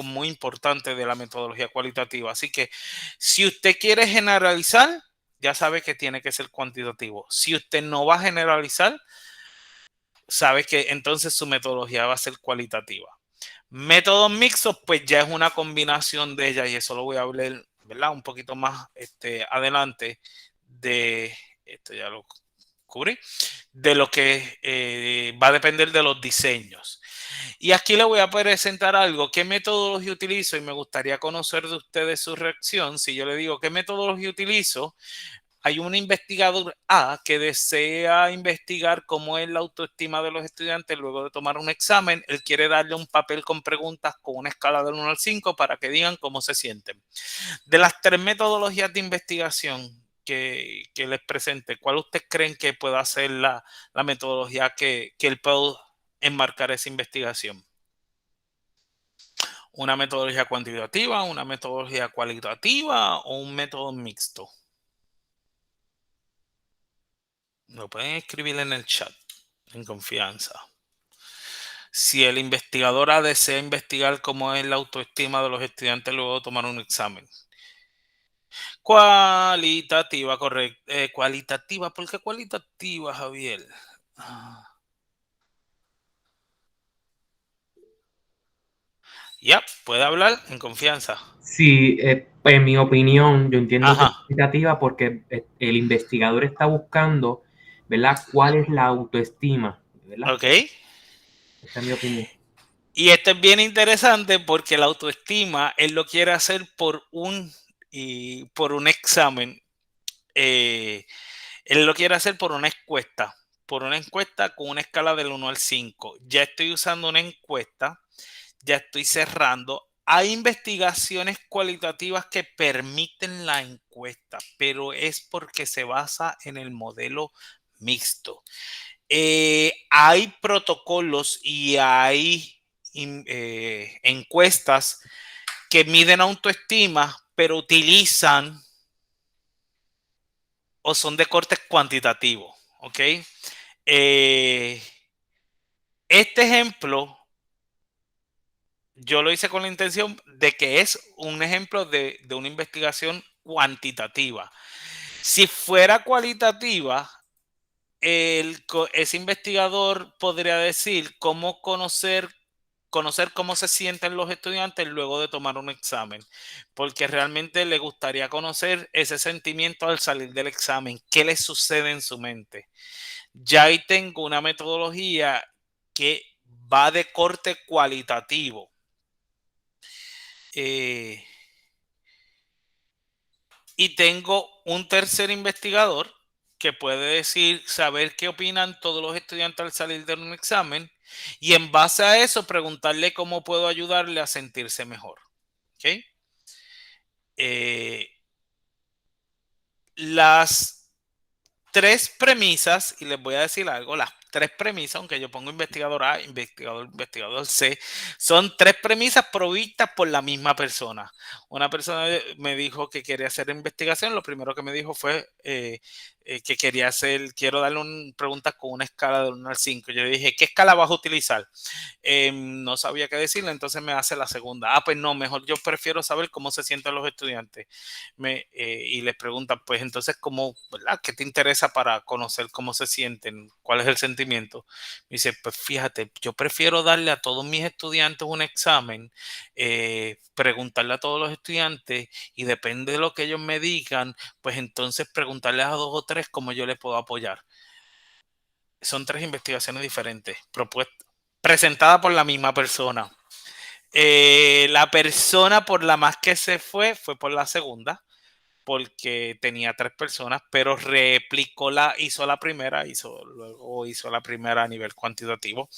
muy importante de la metodología cualitativa. Así que si usted quiere generalizar, ya sabe que tiene que ser cuantitativo. Si usted no va a generalizar, sabe que entonces su metodología va a ser cualitativa. Métodos mixtos, pues ya es una combinación de ellas y eso lo voy a hablar, ¿verdad? Un poquito más adelante de esto ya lo cubrí, de lo que va a depender de los diseños. Y aquí le voy a presentar algo. ¿Qué metodología utilizo? Y me gustaría conocer de ustedes su reacción. Si yo le digo qué metodología utilizo, hay un investigador A que desea investigar cómo es la autoestima de los estudiantes luego de tomar un examen. Él quiere darle un papel con preguntas con una escala del 1 al 5 para que digan cómo se sienten. De las tres metodologías de investigación que les presente, ¿cuál ustedes creen que pueda ser la metodología que él pueda enmarcar esa investigación? ¿Una metodología cuantitativa, una metodología cualitativa o un método mixto? Lo pueden escribir en el chat, en confianza. Si el investigador desea investigar cómo es la autoestima de los estudiantes luego de tomar un examen. Cualitativa, correcto. Cualitativa, ¿por qué cualitativa, Javier? Ya, puede hablar en confianza. Sí, en mi opinión, yo entiendo que es Ajá. cuantitativa porque el investigador está buscando, ¿verdad? ¿Cuál es la autoestima? ¿Verdad? Ok. Esa es mi opinión. Y esto es bien interesante porque la autoestima él lo quiere hacer por un examen. Él lo quiere hacer por una encuesta con una escala del 1 al 5. Ya estoy usando una encuesta, ya estoy cerrando. Hay investigaciones cualitativas que permiten la encuesta, pero es porque se basa en el modelo mixto. Hay protocolos y hay encuestas que miden autoestima, pero utilizan o son de corte cuantitativo. ¿Ok? Este ejemplo yo lo hice con la intención de que es un ejemplo de una investigación cuantitativa. Si fuera cualitativa, ese investigador podría decir cómo conocer cómo se sienten los estudiantes luego de tomar un examen, porque realmente le gustaría conocer ese sentimiento al salir del examen, qué les sucede en su mente. Ya ahí tengo una metodología que va de corte cualitativo. Y tengo un tercer investigador que puede saber qué opinan todos los estudiantes al salir de un examen y en base a eso preguntarle cómo puedo ayudarle a sentirse mejor. ¿Ok? Las tres premisas, y les voy a decir algo, las 3 premisas, aunque yo pongo investigador A, investigador C, son 3 premisas provistas por la misma persona. Una persona me dijo que quería hacer investigación, lo primero que me dijo fue que quiero darle preguntas con una escala de 1 al 5. Yo le dije, ¿qué escala vas a utilizar? No sabía qué decirle, entonces me hace la segunda. Pues no, mejor yo prefiero saber cómo se sienten los estudiantes. Y les preguntan, pues entonces, ¿verdad? ¿Qué te interesa para conocer cómo se sienten? ¿Cuál es el sentimiento? Me dice, pues fíjate, yo prefiero darle a todos mis estudiantes un examen, preguntarle a todos los estudiantes y depende de lo que ellos me digan, pues entonces preguntarles a 2 o 3 cómo yo les puedo apoyar. Son 3 investigaciones diferentes, presentadas por la misma persona. La persona por la más que se fue por la segunda, porque tenía 3 personas, pero hizo la primera a nivel cuantitativo.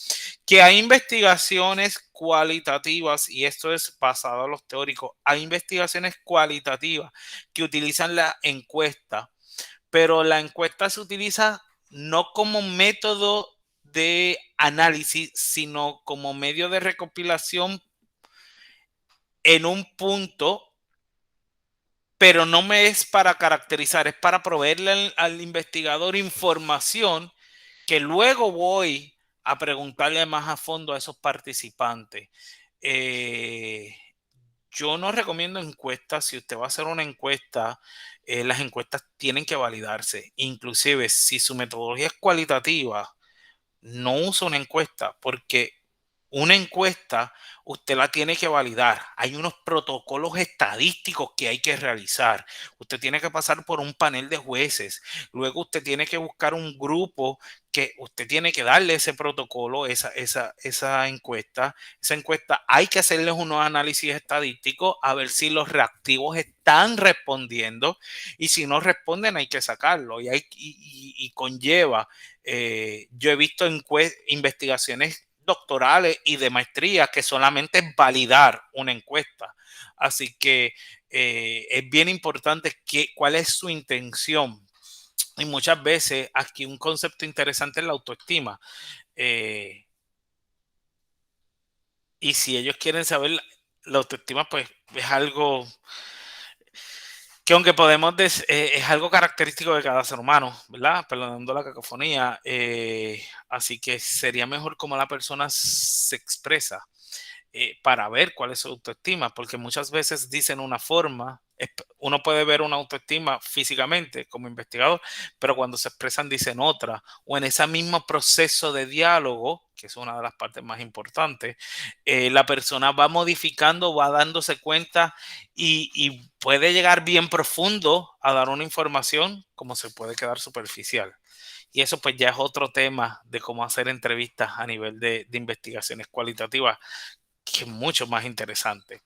Que hay investigaciones cualitativas, y esto es basado en los teóricos, hay investigaciones cualitativas que utilizan la encuesta, pero la encuesta se utiliza no como método de análisis, sino como medio de recopilación en un punto, pero no me es para caracterizar, es para proveerle al investigador información que luego voy a preguntarle más a fondo a esos participantes. Yo no recomiendo encuestas. Si usted va a hacer una encuesta, las encuestas tienen que validarse. Inclusive, si su metodología es cualitativa, no usa una encuesta, porque una encuesta usted la tiene que validar. Hay unos protocolos estadísticos que hay que realizar. Usted tiene que pasar por un panel de jueces. Luego usted tiene que buscar un grupo que usted tiene que darle ese protocolo, esa encuesta. Esa encuesta hay que hacerles unos análisis estadísticos a ver si los reactivos están respondiendo, y si no responden hay que sacarlo. Y conlleva, yo he visto investigaciones doctorales y de maestría que solamente es validar una encuesta. Así que es bien importante cuál es su intención. Y muchas veces aquí un concepto interesante es la autoestima. Y si ellos quieren saber la autoestima, pues es algo que, aunque es algo característico de cada ser humano, ¿verdad? Perdonando la cacofonía. Así que sería mejor cómo la persona se expresa, para ver cuál es su autoestima, porque muchas veces dicen una forma. Uno puede ver una autoestima físicamente como investigador, pero cuando se expresan dicen otra, o en ese mismo proceso de diálogo, que es una de las partes más importantes, la persona va modificando, va dándose cuenta, y puede llegar bien profundo a dar una información, como se puede quedar superficial. Y eso pues ya es otro tema de cómo hacer entrevistas a nivel de investigaciones cualitativas, que es mucho más interesante.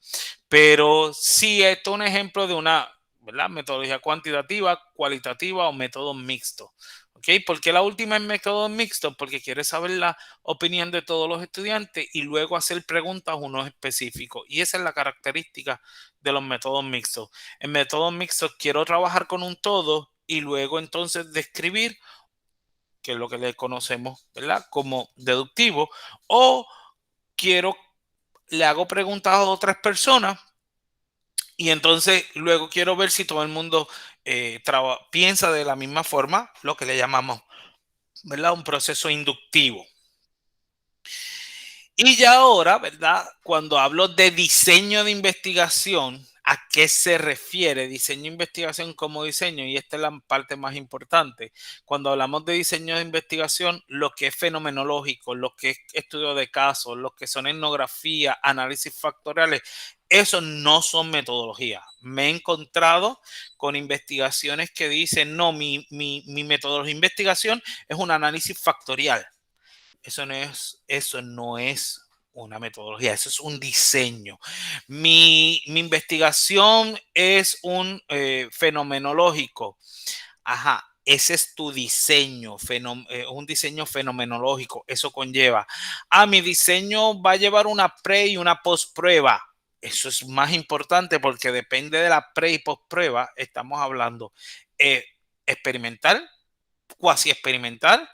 Pero sí, esto es un ejemplo de una, ¿verdad?, metodología cuantitativa, cualitativa o método mixto. ¿Ok? ¿Por qué la última es método mixto? Porque quiere saber la opinión de todos los estudiantes y luego hacer preguntas a unos específicos. Y esa es la característica de los métodos mixtos. En métodos mixtos quiero trabajar con un todo y luego entonces describir, que es lo que le conocemos, ¿verdad?, como deductivo, o le hago preguntas a otras personas y entonces luego quiero ver si todo el mundo piensa de la misma forma, lo que le llamamos, ¿verdad?, un proceso inductivo. Y ya ahora, ¿verdad?, cuando hablo de diseño de investigación, ¿a qué se refiere? Diseño de investigación como diseño, y esta es la parte más importante. Cuando hablamos de diseño de investigación, lo que es fenomenológico, lo que es estudio de casos, lo que son etnografía, análisis factoriales, eso no son metodologías. Me he encontrado con investigaciones que dicen, no, mi metodología de investigación es un análisis factorial. Eso no es una metodología, eso es un diseño. Mi investigación es un fenomenológico. Ajá, ese es tu diseño, un diseño fenomenológico. Eso conlleva, mi diseño va a llevar una pre y una post prueba. Eso es más importante, porque depende de la pre y post prueba. Estamos hablando experimental, cuasi experimental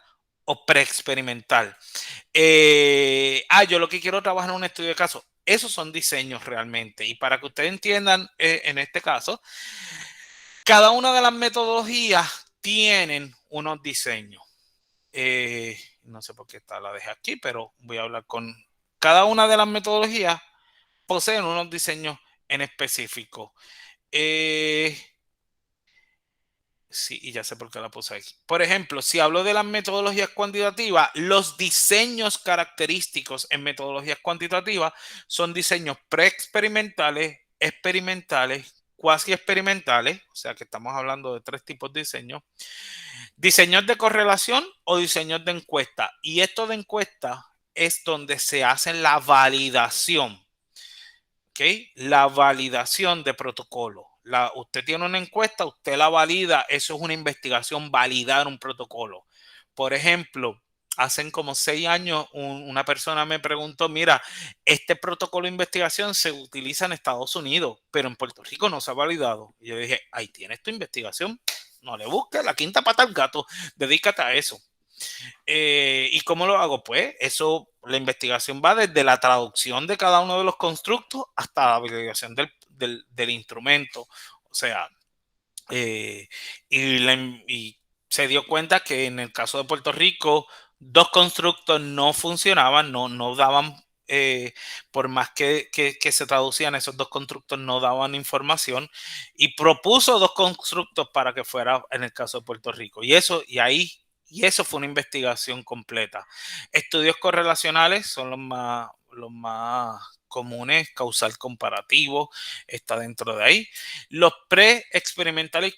o preexperimental. Yo lo que quiero trabajar en un estudio de caso. Esos son diseños realmente. Y para que ustedes entiendan, en este caso, cada una de las metodologías tienen unos diseños. No sé por qué la dejé aquí, pero voy a hablar con cada una de las metodologías. Poseen unos diseños en específico. Sí, y ya sé por qué la puse aquí. Por ejemplo, si hablo de las metodologías cuantitativas, los diseños característicos en metodologías cuantitativas son diseños preexperimentales, experimentales, cuasi experimentales, o sea que estamos hablando de 3 tipos de diseños, diseños de correlación o diseños de encuesta. Y esto de encuesta es donde se hace la validación. ¿Ok? La validación de protocolo. Usted tiene una encuesta, usted la valida, eso es una investigación, validar un protocolo. Por ejemplo, hace como 6 años una persona me preguntó, mira, este protocolo de investigación se utiliza en Estados Unidos, pero en Puerto Rico no se ha validado. Y yo dije, ahí tienes tu investigación, no le busques la quinta pata al gato, dedícate a eso. ¿Y cómo lo hago? Pues eso, la investigación va desde la traducción de cada uno de los constructos hasta la validación del instrumento. O sea, y se dio cuenta que en el caso de Puerto Rico, 2 constructos no funcionaban, no daban, por más que se traducían, esos 2 constructos no daban información, y propuso 2 constructos para que fuera en el caso de Puerto Rico. Y eso fue una investigación completa. Estudios correlacionales son los más comunes, causal comparativo está dentro de ahí. Los pre-experimentales y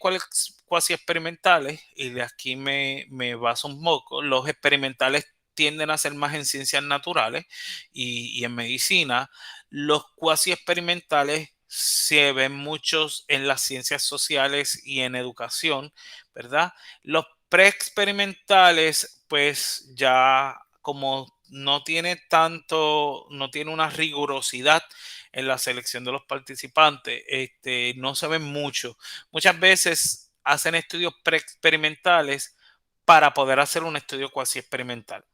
cuasi experimentales, y de aquí me baso un poco, los experimentales tienden a ser más en ciencias naturales y en medicina. Los cuasi experimentales se ven muchos en las ciencias sociales y en educación, ¿verdad? Los preexperimentales, pues ya como no tiene una rigurosidad en la selección de los participantes, no se ven mucho. Muchas veces hacen estudios preexperimentales para poder hacer un estudio cuasi experimental.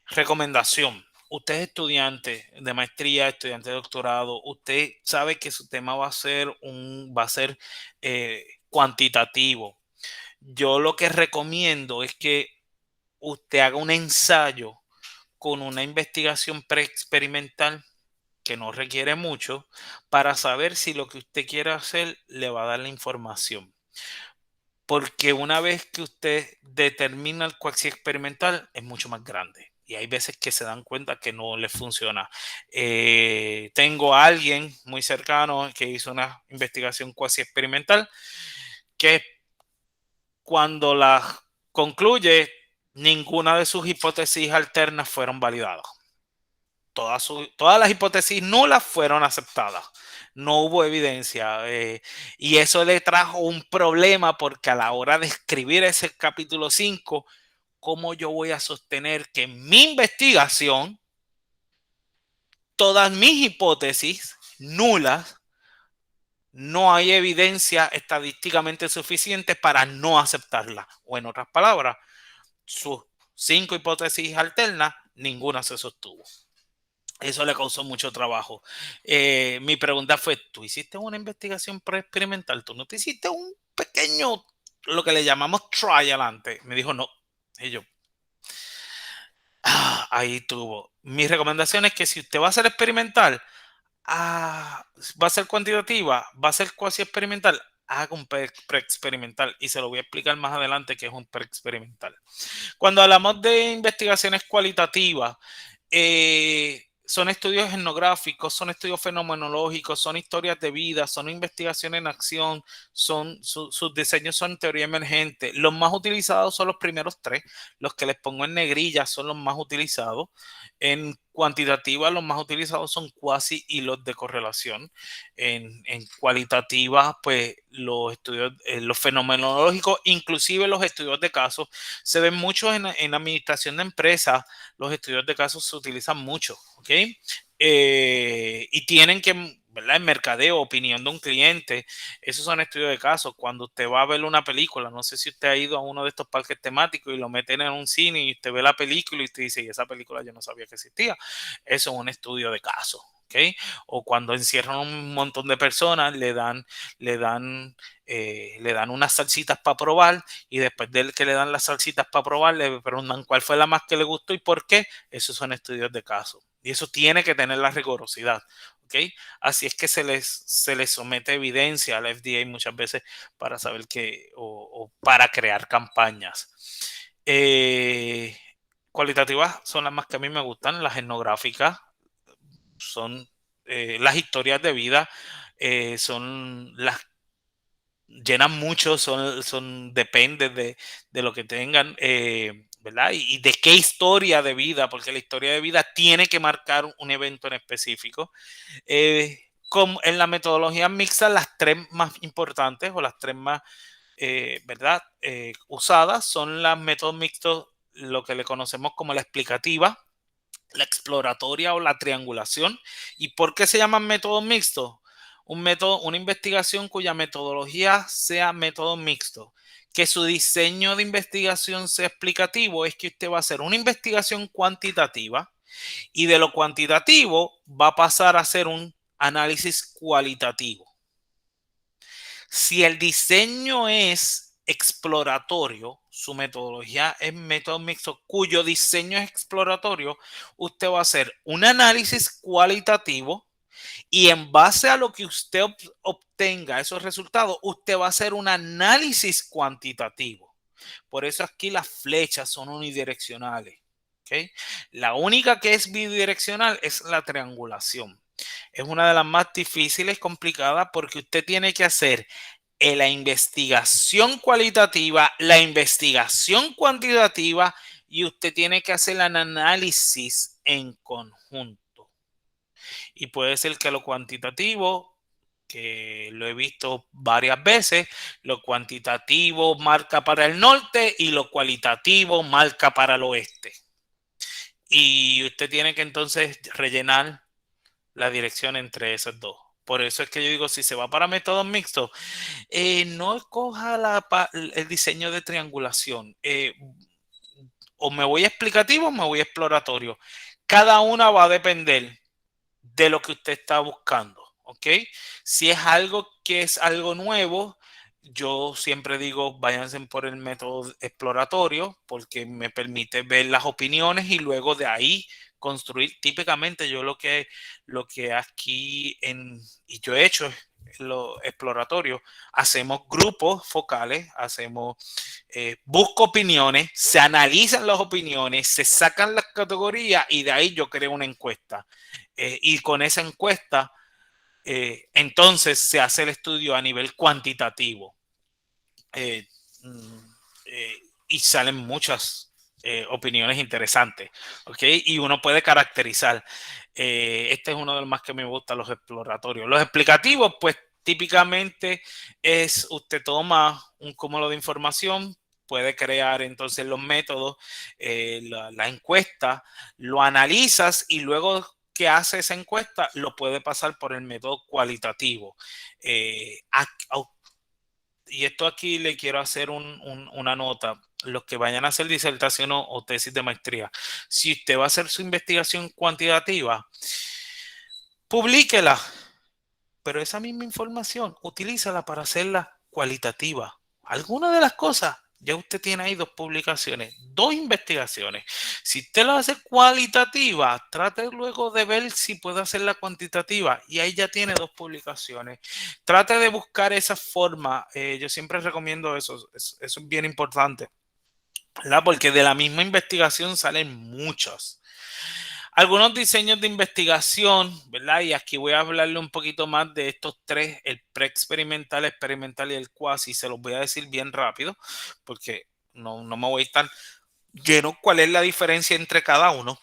Recomendación. Usted es estudiante de maestría, estudiante de doctorado, usted sabe que su tema va a ser cuantitativo. Yo lo que recomiendo es que usted haga un ensayo con una investigación preexperimental que no requiere mucho para saber si lo que usted quiere hacer le va a dar la información. Porque una vez que usted determina el cuasi experimental es mucho más grande. Y hay veces que se dan cuenta que no les funciona. Tengo a alguien muy cercano que hizo una investigación cuasi experimental que cuando la concluye, ninguna de sus hipótesis alternas fueron validadas. Todas las hipótesis nulas fueron aceptadas. No hubo evidencia. Y eso le trajo un problema porque a la hora de escribir ese capítulo 5, ¿cómo yo voy a sostener que en mi investigación todas mis hipótesis nulas no hay evidencia estadísticamente suficiente para no aceptarla? O en otras palabras, sus 5 hipótesis alternas, ninguna se sostuvo. Eso le causó mucho trabajo. Mi pregunta fue, ¿tú hiciste una investigación preexperimental? ¿Tú no te hiciste un pequeño, lo que le llamamos trial antes? Me dijo, no. Y yo, ahí tuvo. Mi recomendación es que si usted va a ser experimental, va a ser cuantitativa, va a ser cuasi experimental, haga un preexperimental. Y se lo voy a explicar más adelante qué es un preexperimental. Cuando hablamos de investigaciones cualitativas, son estudios etnográficos, son estudios fenomenológicos, son historias de vida, son investigaciones en acción, sus diseños son teoría emergente. Los más utilizados son los primeros 3, los que les pongo en negrilla son los más utilizados. En cuantitativa, los más utilizados son cuasi y los de correlación. En cualitativa, pues los estudios, los fenomenológicos, inclusive los estudios de casos, se ven mucho en administración de empresas. Los estudios de casos se utilizan mucho, ¿ok? Y tienen que ¿verdad? En mercadeo, opinión de un cliente. Esos son estudios de caso. Cuando usted va a ver una película, no sé si usted ha ido a uno de estos parques temáticos y lo meten en un cine y usted ve la película y usted dice, y esa película yo no sabía que existía. Eso es un estudio de caso. ¿Okay? O cuando encierran un montón de personas, le dan unas salsitas para probar y después de que le dan las salsitas para probar, le preguntan cuál fue la más que le gustó y por qué. Esos son estudios de caso. Y eso tiene que tener la rigurosidad. ¿Okay? Así es que se les somete evidencia al FDA muchas veces para saber o para crear campañas. Cualitativas son las más que a mí me gustan, las etnográficas son las historias de vida, son las llenan mucho, depende de lo que tengan, ¿verdad? Y de qué historia de vida, porque la historia de vida tiene que marcar un evento en específico. Como en la metodología mixta, las tres más importantes o las tres más, ¿verdad? Usadas son las métodos mixtos, lo que le conocemos como la explicativa, la exploratoria o la triangulación. ¿Y por qué se llaman métodos mixtos? Una investigación cuya metodología sea método mixto. Que su diseño de investigación sea explicativo es que usted va a hacer una investigación cuantitativa y de lo cuantitativo va a pasar a hacer un análisis cualitativo. Si el diseño es exploratorio, su metodología es método mixto, cuyo diseño es exploratorio, usted va a hacer un análisis cualitativo y en base a lo que usted obtenga esos resultados, usted va a hacer un análisis cuantitativo. Por eso aquí las flechas son unidireccionales. ¿Okay? La única que es bidireccional es la triangulación. Es una de las más difíciles, complicadas, porque usted tiene que hacer la investigación cualitativa, la investigación cuantitativa y usted tiene que hacer el análisis en conjunto. Y puede ser que lo cuantitativo, que lo he visto varias veces, lo cuantitativo marca para el norte y lo cualitativo marca para el oeste. Y usted tiene que entonces rellenar la dirección entre esos dos. Por eso es que yo digo, si se va para métodos mixtos, no escoja el diseño de triangulación. O me voy explicativo o me voy exploratorio. Cada una va a depender de lo que usted está buscando. ¿Ok? Si es algo que es algo nuevo, yo siempre digo, váyanse por el método exploratorio porque me permite ver las opiniones y luego de ahí construir. Típicamente yo lo que aquí y yo he hecho lo exploratorio, hacemos grupos focales, busco opiniones, se analizan las opiniones, se sacan las categorías y de ahí yo creo una encuesta. Y con esa encuesta, entonces se hace el estudio a nivel cuantitativo. Y salen muchas opiniones interesantes, ¿ok? Y uno puede caracterizar. Este es uno de los más que me gustan, los exploratorios. Los explicativos, pues típicamente es usted toma un cúmulo de información, puede crear entonces los métodos, la encuesta, lo analizas y luego que hace esa encuesta lo puede pasar por el método cualitativo. Y esto aquí le quiero hacer una nota. Los que vayan a hacer disertación o tesis de maestría, si usted va a hacer su investigación cuantitativa, publíquela, pero esa misma información utilízala para hacerla cualitativa. Alguna de las cosas, ya usted tiene ahí 2 publicaciones, 2 investigaciones. Si usted la hace cualitativa, trate luego de ver si puede hacerla cuantitativa y ahí ya tiene 2 publicaciones. Trate de buscar esa forma. Yo siempre recomiendo eso. Eso es bien importante, ¿verdad? Porque de la misma investigación salen muchas. Algunos diseños de investigación, ¿verdad? Y aquí voy a hablarle un poquito más de estos 3, el preexperimental, experimental y el cuasi. Se los voy a decir bien rápido porque no me voy a estar lleno cuál es la diferencia entre cada uno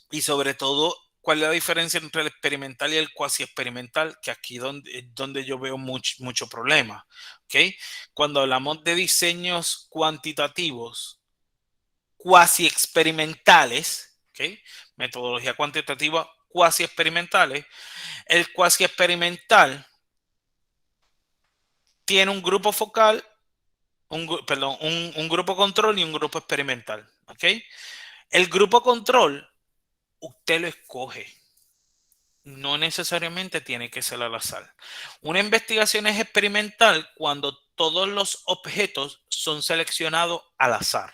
y sobre todo cuál es la diferencia entre el experimental y el cuasi experimental, que aquí donde yo veo mucho problema. ¿Okay? Cuando hablamos de diseños cuantitativos, cuasi experimentales, ¿okay? Metodología cuantitativa cuasi experimentales. El cuasi experimental tiene un grupo focal, un grupo control y un grupo experimental. ¿Ok? El grupo control, usted lo escoge. No necesariamente tiene que ser al azar. Una investigación es experimental cuando todos los objetos son seleccionados al azar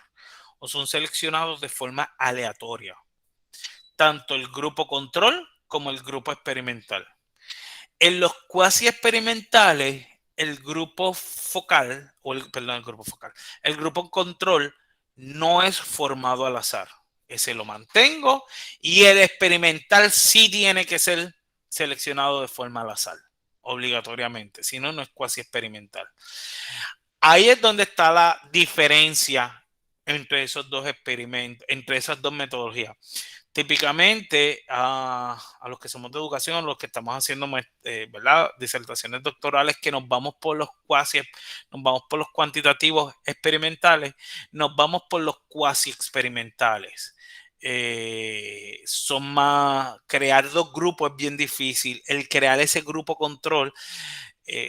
o son seleccionados de forma aleatoria. Tanto el grupo control como el grupo experimental. En los cuasi experimentales, el grupo focal, el grupo control no es formado al azar. Ese lo mantengo y el experimental sí tiene que ser seleccionado de forma al azar, obligatoriamente. Si no, no es cuasi experimental. Ahí es donde está la diferencia entre esos dos experimentos, entre esas dos metodologías. Típicamente a los que somos de educación, a los que estamos haciendo ¿verdad? Disertaciones doctorales, que nos vamos por los nos vamos por los cuantitativos experimentales, nos vamos por los cuasi experimentales. Son más, crear dos grupos es bien difícil. El crear ese grupo control,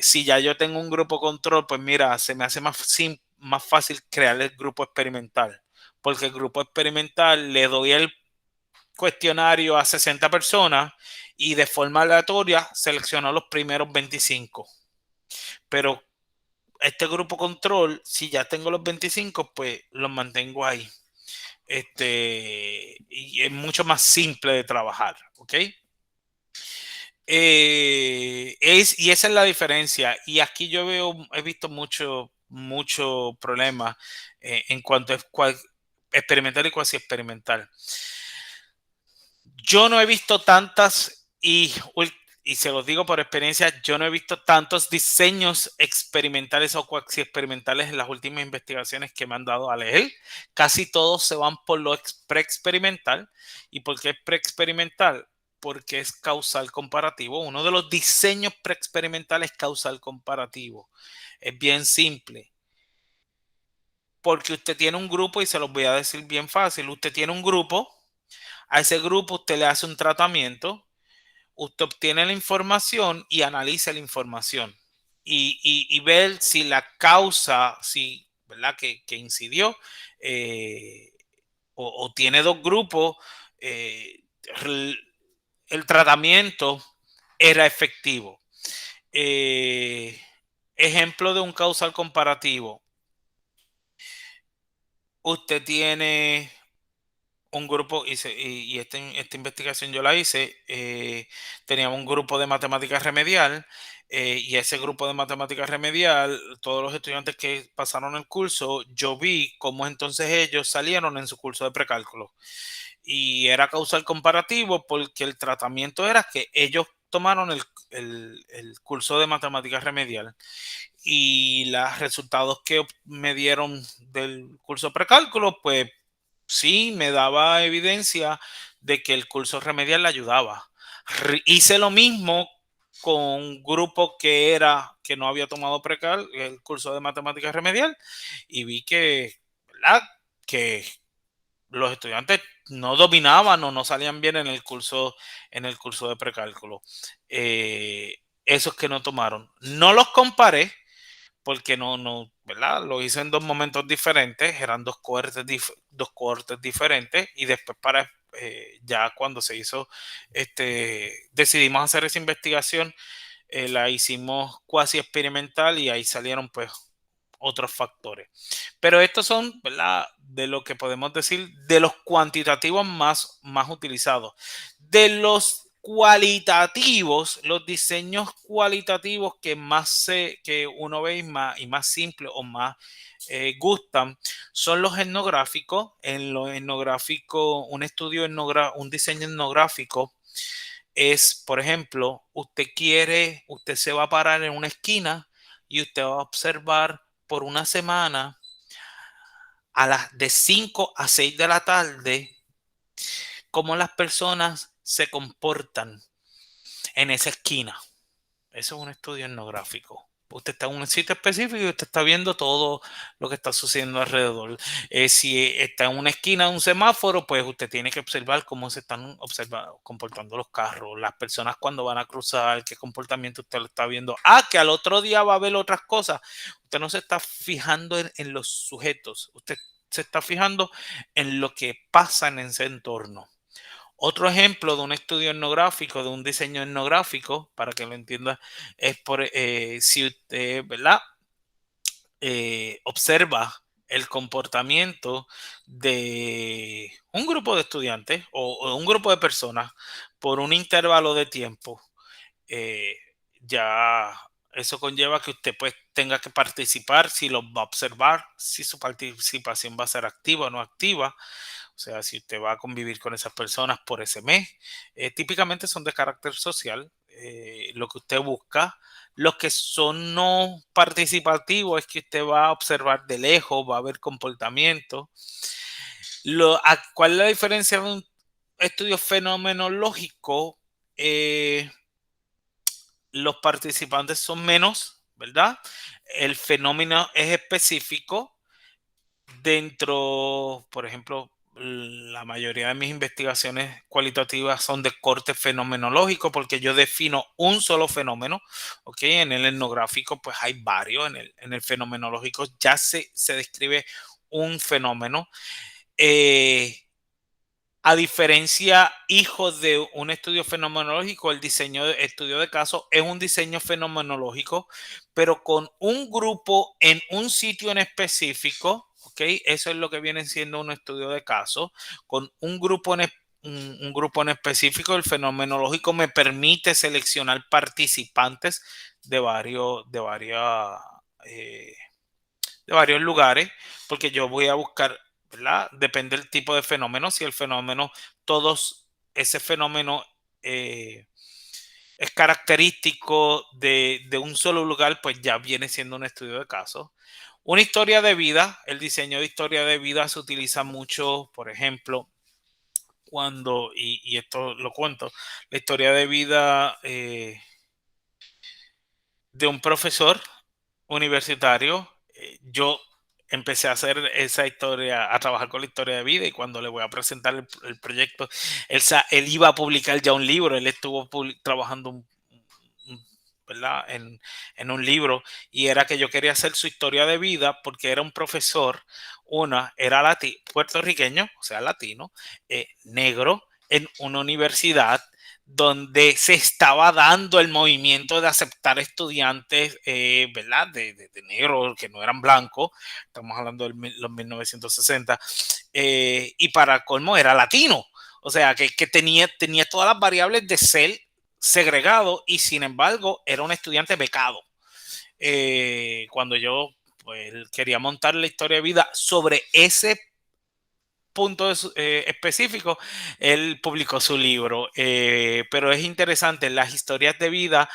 si ya yo tengo un grupo control, pues mira, se me hace más fácil crear el grupo experimental, porque el grupo experimental le doy el cuestionario a 60 personas y de forma aleatoria selecciono los primeros 25. Pero este grupo control, si ya tengo los 25, pues los mantengo ahí. Y es mucho más simple de trabajar, ¿ok? Y esa es la diferencia. Y aquí yo he visto mucho problema en cuanto a experimental y cuasi experimental. Yo no he visto tantas, y se los digo por experiencia, yo no he visto tantos diseños experimentales o cuasi experimentales en las últimas investigaciones que me han dado a leer. Casi todos se van por lo preexperimental. ¿Y por qué es preexperimental? Porque es causal comparativo. Uno de los diseños preexperimentales es causal comparativo. Es bien simple. Porque usted tiene un grupo, y se los voy a decir bien fácil. Usted tiene un grupo. A ese grupo usted le hace un tratamiento, usted obtiene la información y analiza la información y ver si la causa, ¿verdad? Que incidió, o tiene dos grupos, el tratamiento era efectivo. Ejemplo de un causal comparativo. Usted tiene un grupo, y esta investigación yo la hice, teníamos un grupo de matemática remedial, y ese grupo de matemática remedial, todos los estudiantes que pasaron el curso, yo vi cómo entonces ellos salieron en su curso de precálculo. Y era causal comparativo porque el tratamiento era que ellos tomaron el curso de matemática remedial y los resultados que me dieron del curso de precálculo, pues sí, me daba evidencia de que el curso remedial le ayudaba. Hice lo mismo con un grupo que no había tomado el curso de matemáticas remedial, y vi que, ¿verdad? Que los estudiantes no dominaban o no salían bien en el curso de precálculo. Esos que no tomaron. No los comparé porque ¿verdad? Lo hice en dos momentos diferentes, eran dos cohortes diferentes, y después ya cuando se hizo, decidimos hacer esa investigación, la hicimos cuasi experimental y ahí salieron pues otros factores. Pero estos son, ¿verdad? De lo que podemos decir de los cuantitativos más utilizados. De los cualitativos, los diseños cualitativos que que uno ve y más simple o más gustan, son los etnográficos. En los etnográficos, un diseño etnográfico es, por ejemplo, usted se va a parar en una esquina y usted va a observar por una semana de 5 a 6 de la tarde cómo las personas se comportan en esa esquina. Eso es un estudio etnográfico. Usted está en un sitio específico y usted está viendo todo lo que está sucediendo alrededor. Si está en una esquina de un semáforo, pues usted tiene que observar cómo se están comportando los carros, las personas cuando van a cruzar, qué comportamiento usted lo está viendo. Que al otro día va a haber otras cosas. Usted no se está fijando en los sujetos, usted se está fijando en lo que pasa en ese entorno. Otro ejemplo de un estudio etnográfico, de un diseño etnográfico, para que lo entienda, es si usted, ¿verdad? Observa el comportamiento de un grupo de estudiantes o un grupo de personas por un intervalo de tiempo, eh, ya eso conlleva que usted pues tenga que participar, si lo va a observar, si su participación va a ser activa o no activa. O sea, si usted va a convivir con esas personas por ese mes, típicamente son de carácter social. Lo que usted busca, los que son no participativos, es que usted va a observar de lejos, va a ver comportamiento. ¿Cuál es la diferencia de un estudio fenomenológico? Los participantes son menos, ¿verdad? El fenómeno es específico. Dentro, por ejemplo, la mayoría de mis investigaciones cualitativas son de corte fenomenológico porque yo defino un solo fenómeno, ¿ok? En el etnográfico pues hay varios, en el fenomenológico ya se describe un fenómeno. A diferencia, hijo de un estudio fenomenológico, el estudio de caso es un diseño fenomenológico, pero con un grupo en un sitio en específico, ¿ok? Eso es lo que viene siendo un estudio de caso. Con un grupo un grupo en específico, el fenomenológico me permite seleccionar participantes de eh, varios lugares, porque yo voy a buscar, ¿verdad? Depende del tipo de fenómeno. Si el fenómeno, ese fenómeno es característico de un solo lugar, pues ya viene siendo un estudio de caso. Una historia de vida, el diseño de historia de vida se utiliza mucho, por ejemplo, y esto lo cuento, la historia de vida de un profesor universitario. Yo empecé a hacer esa historia, a trabajar con la historia de vida, y cuando le voy a presentar el proyecto, él iba a publicar ya un libro. Él estuvo trabajando ¿verdad? En un libro, y era que yo quería hacer su historia de vida porque era un profesor, era puertorriqueño, o sea, latino, negro, en una universidad donde se estaba dando el movimiento de aceptar estudiantes, ¿verdad? De negros que no eran blancos. Estamos hablando de los 1960, y para colmo era latino. O sea, que tenía todas las variables de ser segregado, y sin embargo era un estudiante becado. Cuando yo pues, quería montar la historia de vida sobre ese punto específico, él publicó su libro. Pero es interesante, las historias de vida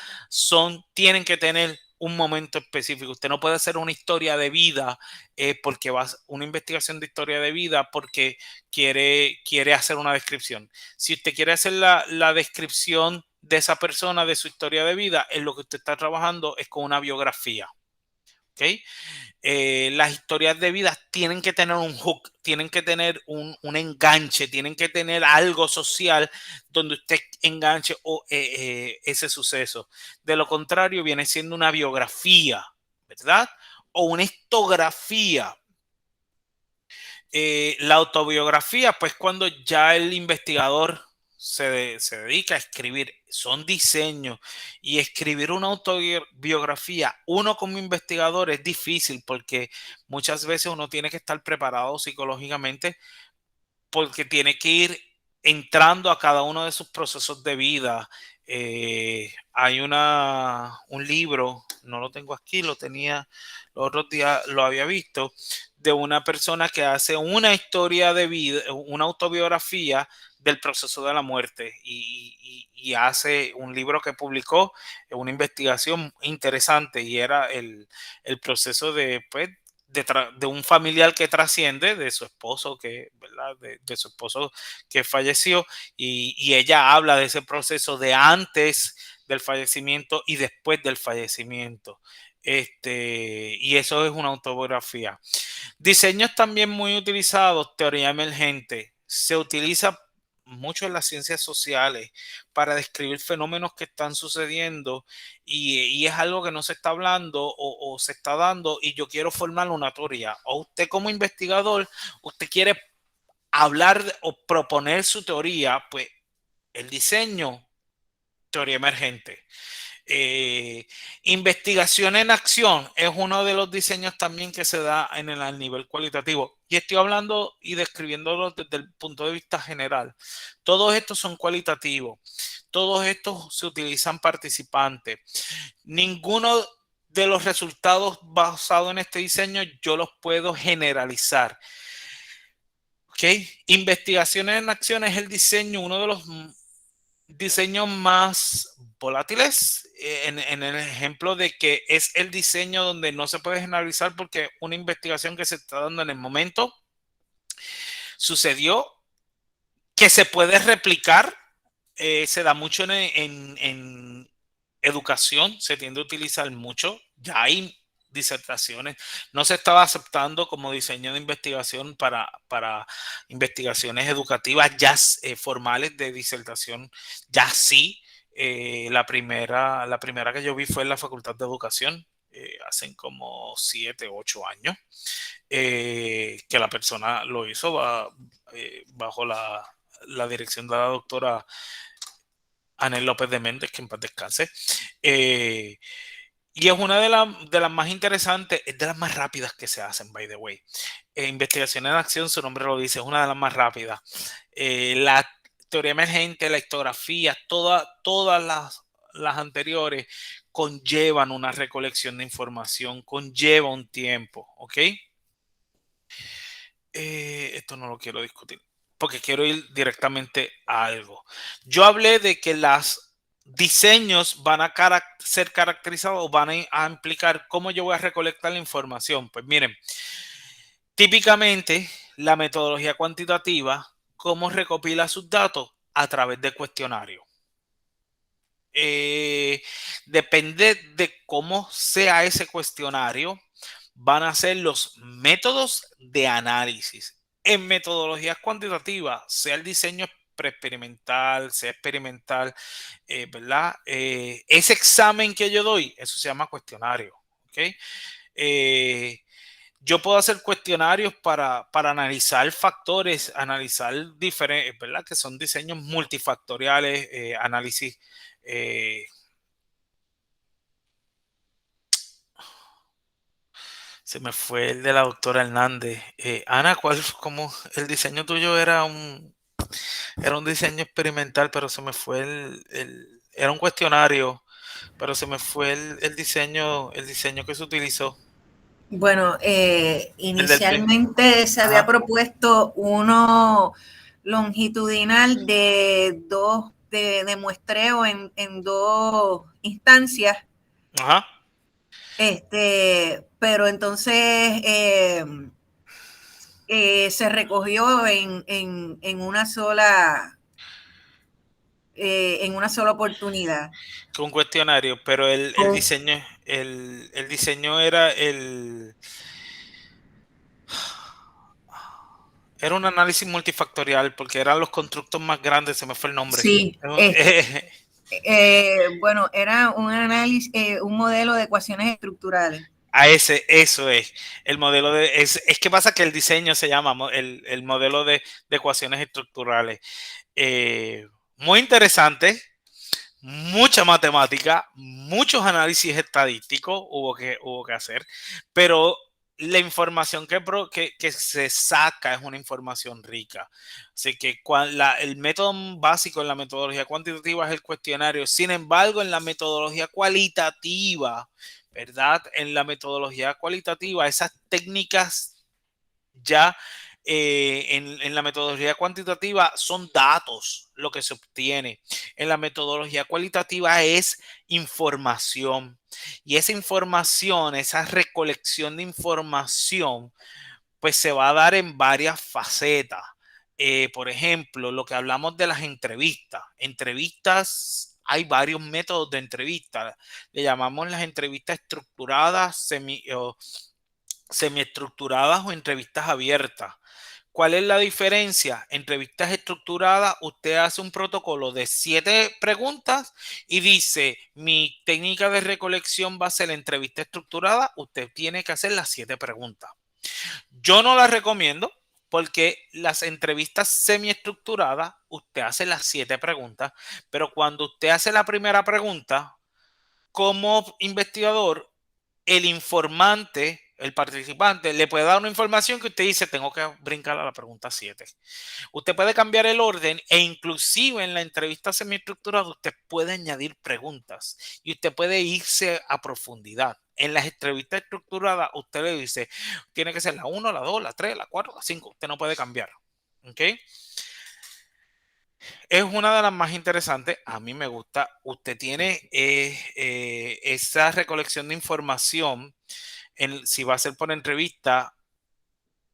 tienen que tener un momento específico. Usted no puede hacer una historia de vida porque una investigación de historia de vida porque quiere hacer una descripción. Si usted quiere hacer la descripción de esa persona, de su historia de vida, en lo que usted está trabajando es con una biografía. ¿Ok? Las historias de vida tienen que tener un hook, tienen que tener un enganche, tienen que tener algo social donde usted enganche ese suceso. De lo contrario, viene siendo una biografía, ¿verdad? O una histografía. La autobiografía, pues cuando ya el investigador se dedica a escribir, son diseños, y escribir una autobiografía, uno como investigador, es difícil porque muchas veces uno tiene que estar preparado psicológicamente porque tiene que ir entrando a cada uno de sus procesos de vida. Hay un libro, no lo tengo aquí, lo tenía los otros días, lo había visto, de una persona que hace una historia de vida, una autobiografía del proceso de la muerte, y hace un libro que publicó, una investigación interesante, y era el proceso pues, de un familiar que trasciende de su esposo, ¿verdad? De su esposo que falleció, y ella habla de ese proceso de antes del fallecimiento y después del fallecimiento. Y eso es una autobiografía. Diseños también muy utilizados, teoría emergente. Se utiliza mucho en las ciencias sociales para describir fenómenos que están sucediendo y es algo que no se está hablando o se está dando y yo quiero formar una teoría. O usted como investigador, usted quiere hablar o proponer su teoría, pues el diseño, teoría emergente. Investigación en acción es uno de los diseños también que se da en el al nivel cualitativo. Y estoy hablando y describiéndolo desde el punto de vista general. Todos estos son cualitativos. Todos estos se utilizan participantes. Ninguno de los resultados basados en este diseño yo los puedo generalizar. ¿Ok? Investigaciones en acción es el diseño, uno de los diseños más volátiles, en el ejemplo de que es el diseño donde no se puede generalizar porque una investigación que se está dando en el momento sucedió, que se puede replicar, se da mucho en educación, se tiende a utilizar mucho, ya hay disertaciones, no se estaba aceptando como diseño de investigación para investigaciones educativas ya formales de disertación, ya sí. La primera que yo vi fue en la Facultad de Educación, hace como 7, 8 años, que la persona lo hizo bajo la dirección de la doctora Anel López de Méndez, que en paz descanse. Y es una de las más interesantes, es de las más rápidas que se hacen, by the way. Investigación en acción, su nombre lo dice, es una de las más rápidas. La teoría emergente, la histografía, todas las anteriores conllevan una recolección de información, conlleva un tiempo, ¿ok? Esto no lo quiero discutir porque quiero ir directamente a algo. Yo hablé de que los diseños van a ser caracterizados o van a implicar cómo yo voy a recolectar la información. Pues miren, típicamente la metodología cuantitativa, ¿cómo recopila sus datos? A través de cuestionarios. Depende de cómo sea ese cuestionario, van a ser los métodos de análisis. En metodologías cuantitativas, sea el diseño preexperimental, sea experimental, ¿verdad? Ese examen que yo doy, eso se llama cuestionario, ¿ok? Yo puedo hacer cuestionarios para analizar factores, analizar diferentes, ¿verdad? Que son diseños multifactoriales, análisis. Se me fue el de la doctora Hernández. Ana, cómo el diseño tuyo era un diseño experimental, pero se me fue era un cuestionario, pero se me fue el diseño que se utilizó. Bueno, El del inicialmente se había Ajá. propuesto uno longitudinal de muestreo en 2 instancias. Ajá. Pero entonces se recogió en una sola oportunidad. Con cuestionario, pero el diseño, el diseño era era un análisis multifactorial porque eran los constructos más grandes, se me fue el nombre. Sí, bueno, era un análisis, un modelo de ecuaciones estructurales. Eso es el modelo es que pasa que el diseño se llama el modelo de ecuaciones estructurales. Muy interesante, mucha matemática, muchos análisis estadísticos hubo que hacer, pero la información que se saca es una información rica. Así que el método básico en la metodología cuantitativa es el cuestionario. Sin embargo, en la metodología cualitativa, ¿verdad? En la metodología cualitativa, esas técnicas ya en la metodología cuantitativa son datos lo que se obtiene. En la metodología cualitativa es información. Y esa información, esa recolección de información, pues se va a dar en varias facetas. Por ejemplo, lo que hablamos de las entrevistas. Entrevistas hay varios métodos de entrevista. Le llamamos las entrevistas estructuradas, semiestructuradas o entrevistas abiertas. ¿Cuál es la diferencia? Entrevistas estructuradas, usted hace un protocolo de 7 preguntas y dice, mi técnica de recolección va a ser la entrevista estructurada. Usted tiene que hacer las 7 preguntas. Yo no las recomiendo porque las entrevistas semiestructuradas, usted hace las 7 preguntas, pero cuando usted hace la primera pregunta, como investigador, el informante, el participante, le puede dar una información que usted dice, tengo que brincar a la pregunta 7. Usted puede cambiar el orden e inclusive en la entrevista semiestructurada usted puede añadir preguntas y usted puede irse a profundidad. En las entrevistas estructuradas usted le dice, tiene que ser la 1, la 2, la 3, la 4, la 5. Usted no puede cambiar. ¿Ok? Es una de las más interesantes. A mí me gusta. Usted tiene esa recolección de información. Si va a ser por entrevista,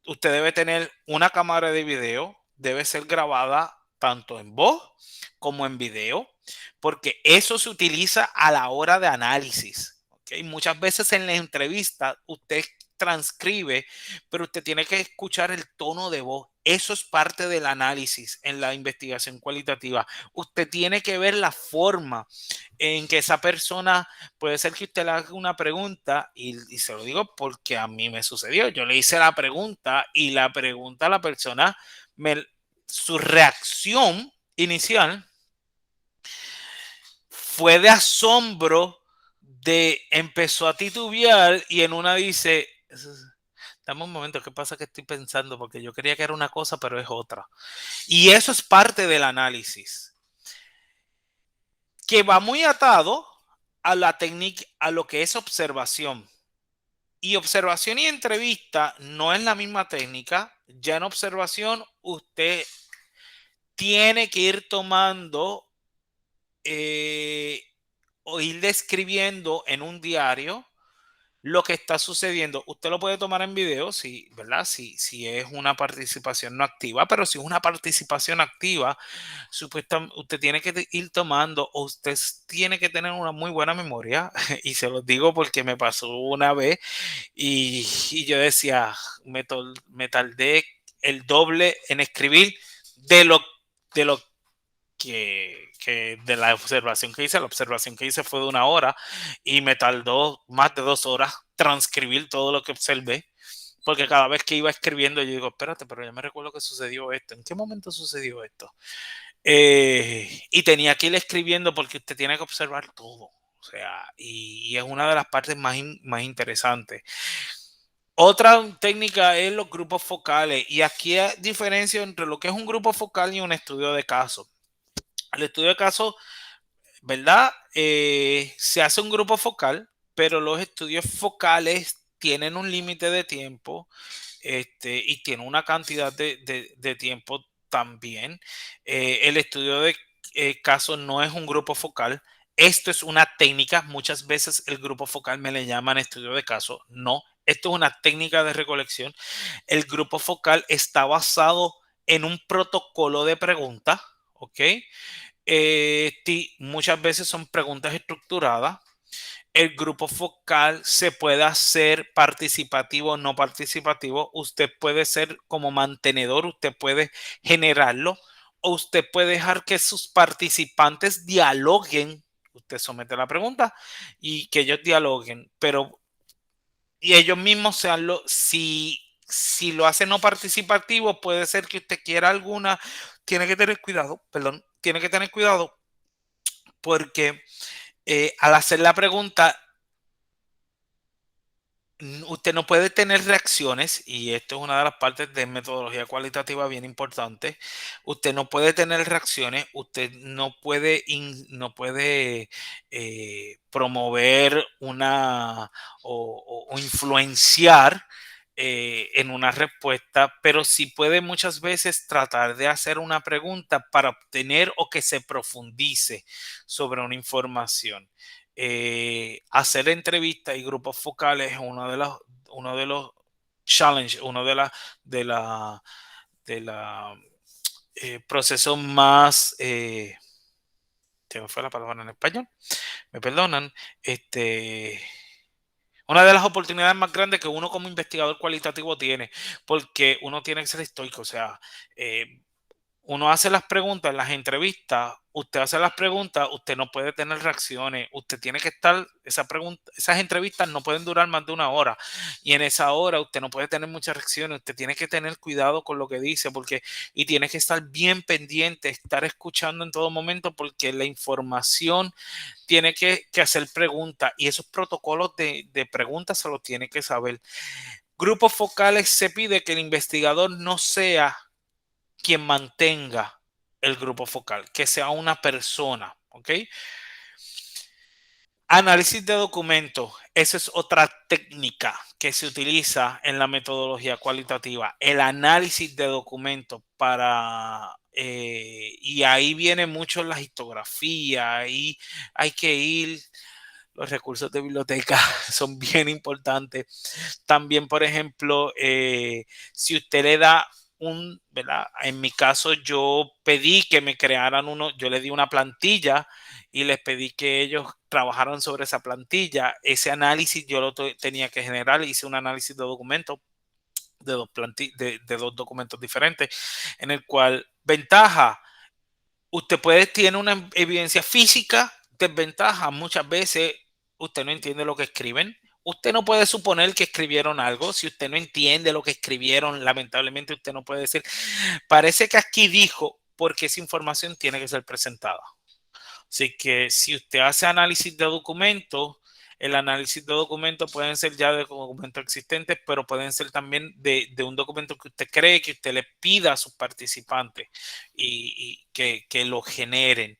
usted debe tener una cámara de video, debe ser grabada tanto en voz como en video, porque eso se utiliza a la hora de análisis. ¿Okay? Muchas veces en la entrevista usted transcribe, pero usted tiene que escuchar el tono de voz. Eso es parte del análisis en la investigación cualitativa. Usted tiene que ver la forma en que esa persona, puede ser que usted le haga una pregunta y se lo digo porque a mí me sucedió. Yo le hice la pregunta y la pregunta a la persona, su reacción inicial fue de asombro, empezó a titubear y en una dice, dame un momento, ¿qué pasa que estoy pensando? Porque yo creía que era una cosa, pero es otra. Y eso es parte del análisis, que va muy atado a la técnica, a lo que es observación. Y observación y entrevista no es la misma técnica. Ya en observación usted tiene que ir tomando o ir describiendo en un diario lo que está sucediendo. Usted lo puede tomar en video, sí, ¿verdad? Si es una participación no activa, pero si es una participación activa, usted tiene que ir tomando, o usted tiene que tener una muy buena memoria, y se los digo porque me pasó una vez y yo decía, me tardé el doble en escribir de lo que de la observación que hice. La observación que hice fue de 1 hora y me tardó más de 2 horas transcribir todo lo que observé, porque cada vez que iba escribiendo yo digo, espérate, pero ya me recuerdo que sucedió esto, ¿en qué momento sucedió esto? Y tenía que ir escribiendo porque usted tiene que observar todo, o sea, y es una de las partes más interesantes. Otra técnica es los grupos focales, y aquí hay diferencia entre lo que es un grupo focal y un estudio de caso. El estudio de caso, ¿verdad? Se hace un grupo focal, pero los estudios focales tienen un límite de tiempo y tienen una cantidad de tiempo también. El estudio de caso no es un grupo focal. Esto es una técnica. Muchas veces el grupo focal me le llaman estudio de caso. No, esto es una técnica de recolección. El grupo focal está basado en un protocolo de preguntas, ¿ok? Muchas veces son preguntas estructuradas. El grupo focal se puede hacer participativo o no participativo. Usted puede ser como mantenedor, usted puede generarlo, o usted puede dejar que sus participantes dialoguen. Usted somete la pregunta y que ellos dialoguen, pero y ellos mismos sean si lo hace no participativo, puede ser que usted quiera alguna, tiene que tener cuidado, perdón, tiene que tener cuidado porque al hacer la pregunta, usted no puede tener reacciones, y esto es una de las partes de metodología cualitativa bien importante. Usted no puede tener reacciones, usted no puede, promover o influenciar en una respuesta, pero sí puede muchas veces tratar de hacer una pregunta para obtener o que se profundice sobre una información. Hacer entrevistas y grupos focales es uno de los challenges, uno de la procesos más se me fue la palabra en español, me perdonan, una de las oportunidades más grandes que uno como investigador cualitativo tiene, porque uno tiene que ser estoico, o sea, uno hace las preguntas en las entrevistas, usted hace las preguntas, usted no puede tener reacciones, usted tiene que estar, esas entrevistas no pueden durar más de 1 hora y en esa hora usted no puede tener muchas reacciones, usted tiene que tener cuidado con lo que dice y tiene que estar bien pendiente, estar escuchando en todo momento porque la información tiene que hacer preguntas y esos protocolos de preguntas se los tiene que saber. Grupos focales se pide que el investigador no sea quien mantenga el grupo focal, que sea una persona, ¿ok? Análisis de documentos, esa es otra técnica que se utiliza en la metodología cualitativa, el análisis de documentos y ahí viene mucho la histografía y hay que ir, los recursos de biblioteca son bien importantes. También, por ejemplo, si usted le da ¿verdad? En mi caso, yo pedí que me crearan yo le di una plantilla y les pedí que ellos trabajaran sobre esa plantilla. Ese análisis yo lo tenía que generar. Hice un análisis de documentos de dos documentos diferentes, en el cual ventaja, usted tiene una evidencia física, desventaja, muchas veces usted no entiende lo que escriben. Usted no puede suponer que escribieron algo. Si usted no entiende lo que escribieron, lamentablemente usted no puede decir, parece que aquí dijo, porque esa información tiene que ser presentada. Así que si usted hace análisis de documentos, el análisis de documentos pueden ser ya de documentos existentes, pero pueden ser también de un documento que usted cree que usted le pida a sus participantes y que lo generen.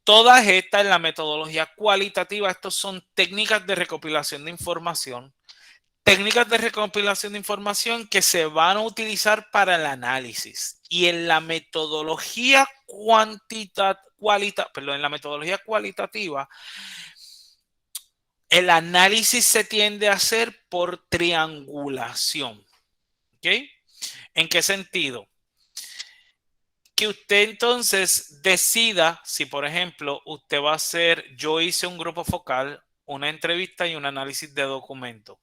Todas estas en la metodología cualitativa, estos son técnicas de recopilación de información. Técnicas de recopilación de información que se van a utilizar para el análisis. Y en la metodología cualitativa, el análisis se tiende a hacer por triangulación. ¿Ok? ¿En qué sentido? Que usted entonces decida si, por ejemplo, usted va a hacer, yo hice un grupo focal, una entrevista y un análisis de documento.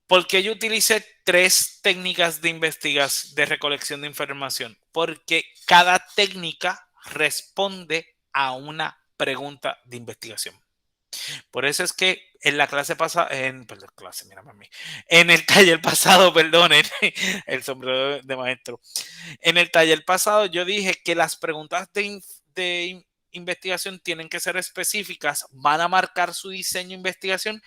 ¿Por qué yo utilicé 3 técnicas de investigación, de recolección de información? Porque cada técnica responde a una pregunta de investigación. Por eso es que en la clase pasada, en el taller pasado, perdonen, el sombrero de maestro. En el taller pasado yo dije que las preguntas de investigación tienen que ser específicas, van a marcar su diseño de investigación,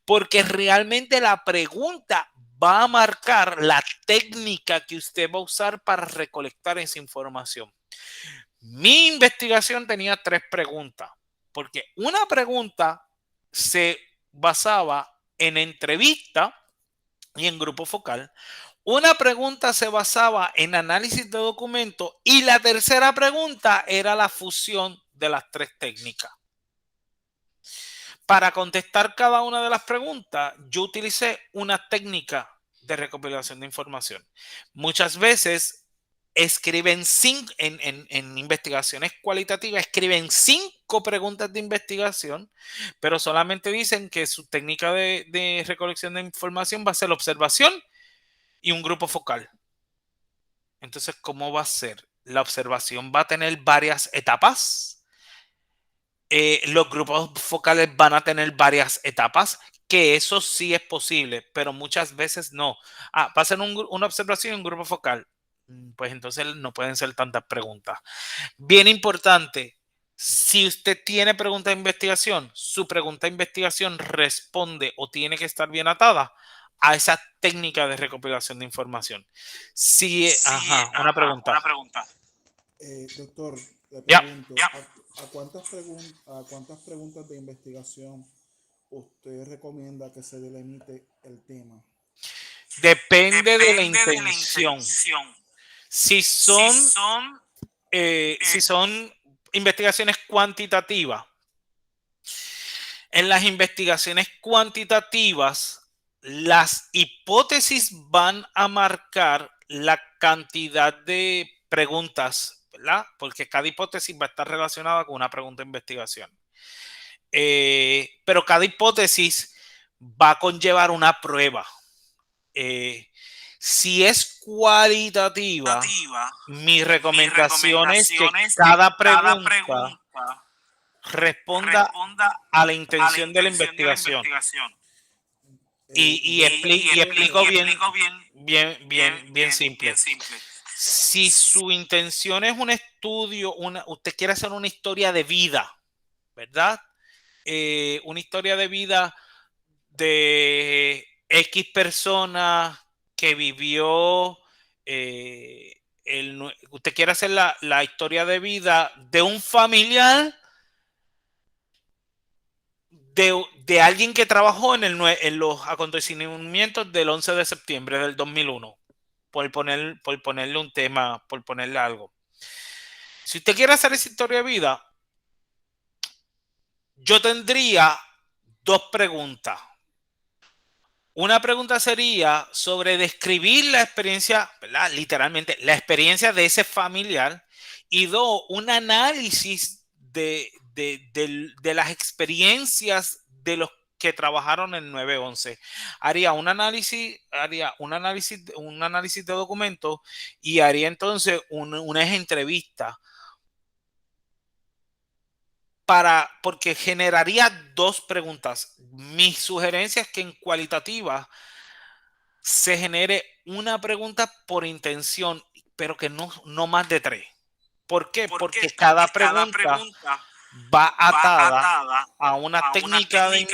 porque realmente la pregunta va a marcar la técnica que usted va a usar para recolectar esa información. Mi investigación tenía 3 preguntas, porque una pregunta se basaba en entrevista y en grupo focal. Una pregunta se basaba en análisis de documentos y la tercera pregunta era la fusión de las 3 técnicas. Para contestar cada una de las preguntas, yo utilicé una técnica de recopilación de información. Muchas veces escriben en investigaciones cualitativas, escriben 5 preguntas de investigación, pero solamente dicen que su técnica de recolección de información va a ser la observación y un grupo focal. Entonces, ¿cómo va a ser? La observación va a tener varias etapas. Los grupos focales van a tener varias etapas, que eso sí es posible, pero muchas veces no. Va a ser una observación y un grupo focal. Pues entonces no pueden ser tantas preguntas. Bien importante, si usted tiene pregunta de investigación, su pregunta de investigación responde o tiene que estar bien atada a esa técnica de recopilación de información. Una pregunta. Doctor, le Ya. pregunto, ¿a cuántas preguntas de investigación usted recomienda que se delimite el tema? Depende de la intención. Si son investigaciones cuantitativas, en las investigaciones cuantitativas, las hipótesis van a marcar la cantidad de preguntas ¿verdad? Porque cada hipótesis va a estar relacionada con una pregunta de investigación. Pero cada hipótesis va a conllevar una prueba. Si es cualitativa, mi recomendación es que cada pregunta responda a la intención de la investigación. Y explico bien simple. Si su intención es un estudio, usted quiere hacer una historia de vida, ¿verdad? Una historia de vida de X persona que vivió, usted quiere hacer la historia de vida de un familiar de alguien que trabajó en los acontecimientos del 11 de septiembre del 2001, por ponerle un tema, por ponerle algo. Si usted quiere hacer esa historia de vida, yo tendría dos preguntas. Una pregunta sería sobre describir la experiencia, ¿verdad? Literalmente, la experiencia de ese familiar. Y dos, un análisis de las experiencias de los que trabajaron en 911. Haría un análisis de documentos y haría entonces unas entrevistas porque generaría dos preguntas. Mi sugerencia es que en cualitativa se genere una pregunta por intención, pero que no más de tres. ¿Por qué? Porque cada pregunta va atada a una técnica de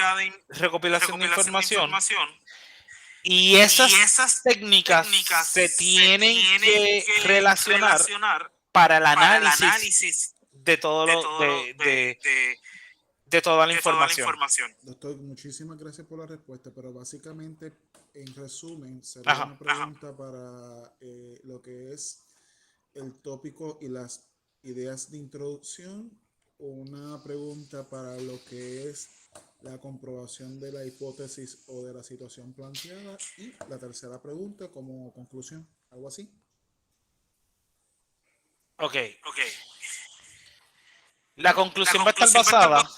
recopilación de información y esas técnicas se tienen que relacionar para el análisis de todo de toda la información. Doctor, muchísimas gracias por la respuesta, pero básicamente, en resumen, sería una pregunta para lo que es el tópico y las ideas de introducción, una pregunta para lo que es la comprobación de la hipótesis o de la situación planteada, y la tercera pregunta como conclusión, algo así. Ok. La conclusión va a estar basada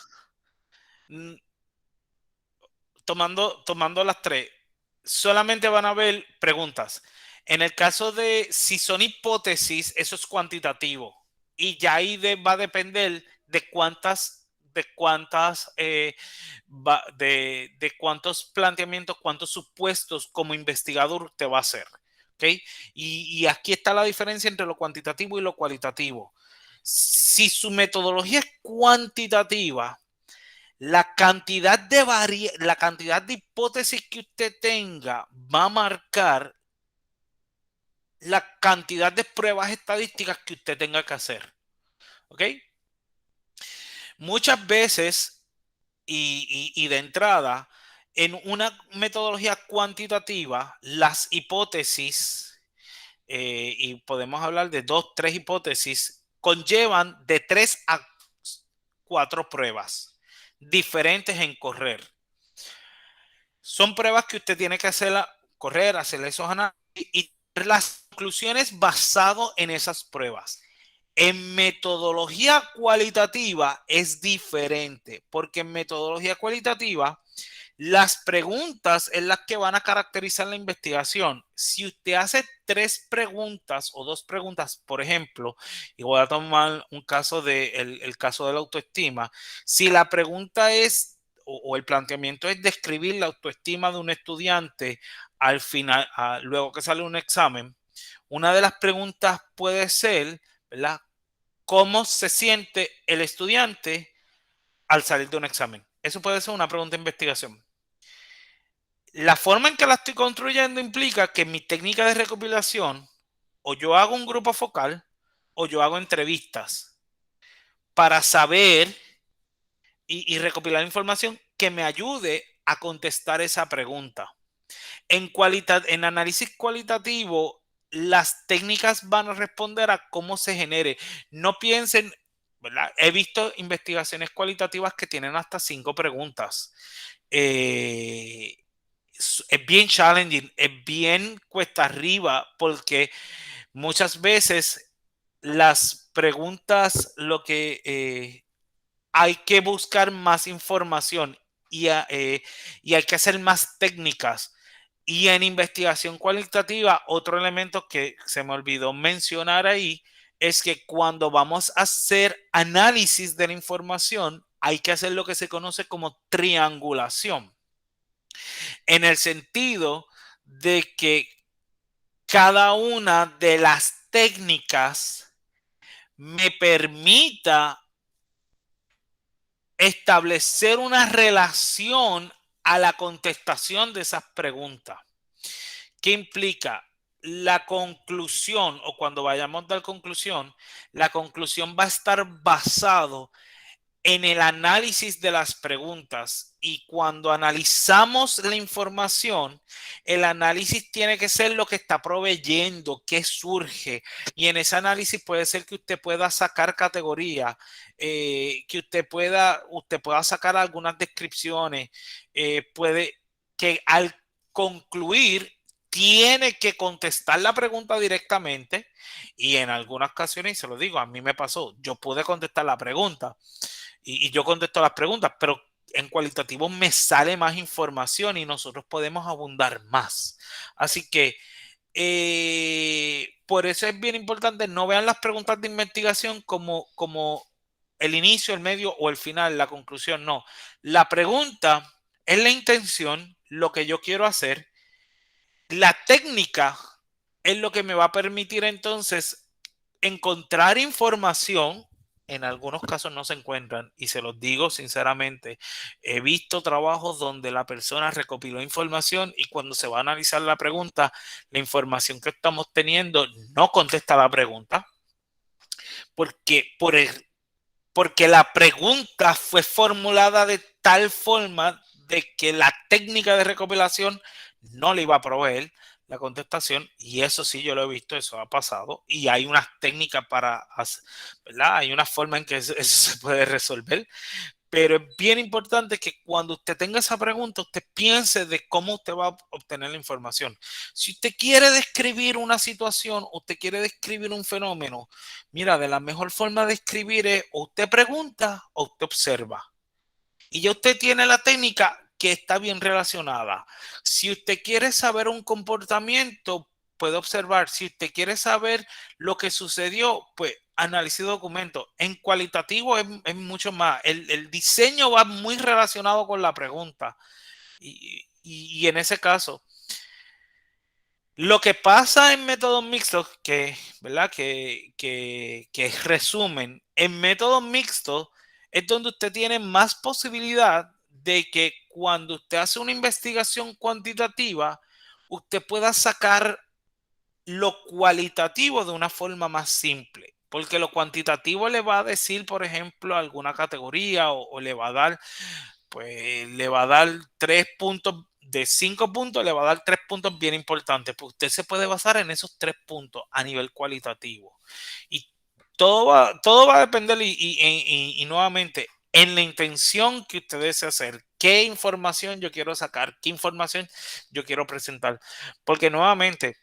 tomando las tres. Solamente van a haber preguntas. En el caso de si son hipótesis, eso es cuantitativo. Y ya ahí va a depender de cuántos planteamientos, cuántos supuestos como investigador usted va a hacer. ¿Okay? Y aquí está la diferencia entre lo cuantitativo y lo cualitativo. Si su metodología es cuantitativa, la cantidad de hipótesis que usted tenga va a marcar la cantidad de pruebas estadísticas que usted tenga que hacer. ¿Ok? Muchas veces, y de entrada, en una metodología cuantitativa, las hipótesis, y podemos hablar de 2, 3 hipótesis, conllevan de 3 a 4 pruebas diferentes en correr. Son pruebas que usted tiene que correr, hacer esos análisis y las conclusiones basado en esas pruebas. En metodología cualitativa es diferente, porque en metodología cualitativa las preguntas es las que van a caracterizar la investigación. Si usted hace 3 preguntas o 2 preguntas, por ejemplo, y voy a tomar un caso el caso de la autoestima, si la pregunta es o el planteamiento es describir la autoestima de un estudiante al final, luego que sale un examen, una de las preguntas puede ser, ¿verdad? ¿Cómo se siente el estudiante al salir de un examen? Eso puede ser una pregunta de investigación. La forma en que la estoy construyendo implica que mi técnica de recopilación, o yo hago un grupo focal, o yo hago entrevistas para saber y recopilar información que me ayude a contestar esa pregunta. En análisis cualitativo, las técnicas van a responder a cómo se genere. No piensen, ¿verdad? He visto investigaciones cualitativas que tienen hasta 5 preguntas. Es bien challenging, es bien cuesta arriba, porque muchas veces las preguntas lo que hay que buscar más información y hay que hacer más técnicas. Y en investigación cualitativa, otro elemento que se me olvidó mencionar ahí es que cuando vamos a hacer análisis de la información, hay que hacer lo que se conoce como triangulación, en el sentido de que cada una de las técnicas me permita establecer una relación a la contestación de esas preguntas. ¿Qué implica? La conclusión, o cuando vayamos a dar conclusión, la conclusión va a estar basado en el análisis de las preguntas, y cuando analizamos la información, el análisis tiene que ser lo que está proveyendo, qué surge, y en ese análisis puede ser que usted pueda sacar categorías, que usted pueda sacar algunas descripciones, puede que al concluir tiene que contestar la pregunta directamente, y en algunas ocasiones, y se lo digo, a mí me pasó, yo pude contestar la pregunta, y yo contesto las preguntas, pero en cualitativo me sale más información y nosotros podemos abundar más. Así que por eso es bien importante, no vean las preguntas de investigación como el inicio, el medio o el final, la conclusión. No, la pregunta es la intención, lo que yo quiero hacer. La técnica es lo que me va a permitir entonces encontrar información. En algunos casos no se encuentran, y se los digo sinceramente, he visto trabajos donde la persona recopiló información y cuando se va a analizar la pregunta, la información que estamos teniendo no contesta la pregunta, porque la pregunta fue formulada de tal forma de que la técnica de recopilación no le iba a proveer la contestación, y eso sí yo lo he visto, eso ha pasado, y hay unas técnicas para hacer, ¿verdad? Hay una forma en que eso se puede resolver, pero es bien importante que cuando usted tenga esa pregunta, usted piense de cómo usted va a obtener la información. Si usted quiere describir una situación, usted quiere describir un fenómeno, mira, de la mejor forma de escribir es o usted pregunta o usted observa. Y ya usted tiene la técnica que está bien relacionada. Si usted quiere saber un comportamiento, puede observar. Si usted quiere saber lo que sucedió, pues analice documentos. En cualitativo es mucho más. El diseño va muy relacionado con la pregunta. Y en ese caso, lo que pasa en métodos mixtos, ¿verdad? Que resumen, en métodos mixtos es donde usted tiene más posibilidad de que cuando usted hace una investigación cuantitativa, usted pueda sacar lo cualitativo de una forma más simple. Porque lo cuantitativo le va a decir, por ejemplo, alguna categoría o le va a dar, pues le va a dar 3 puntos, de 5 puntos le va a dar 3 puntos bien importantes. Pues usted se puede basar en esos 3 puntos a nivel cualitativo. Y todo va a depender y nuevamente en la intención que usted desee hacer. ¿Qué información yo quiero sacar? ¿Qué información yo quiero presentar? Porque nuevamente,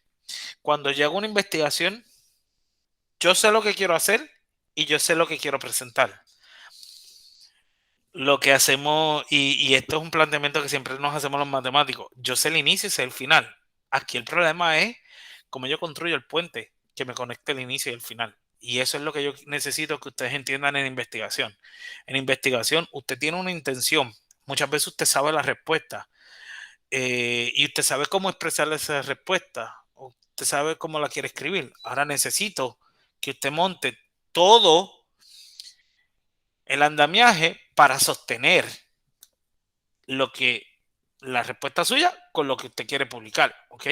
cuando yo hago una investigación, yo sé lo que quiero hacer y yo sé lo que quiero presentar. Lo que hacemos, y esto es un planteamiento que siempre nos hacemos los matemáticos, yo sé el inicio y sé el final. Aquí el problema es cómo yo construyo el puente que me conecte el inicio y el final. Y eso es lo que yo necesito que ustedes entiendan en investigación. En investigación, usted tiene una intención. Muchas veces usted sabe la respuesta y usted sabe cómo expresar esa respuesta. Usted sabe cómo la quiere escribir. Ahora necesito que usted monte todo el andamiaje para sostener la respuesta suya con lo que usted quiere publicar, ¿ok?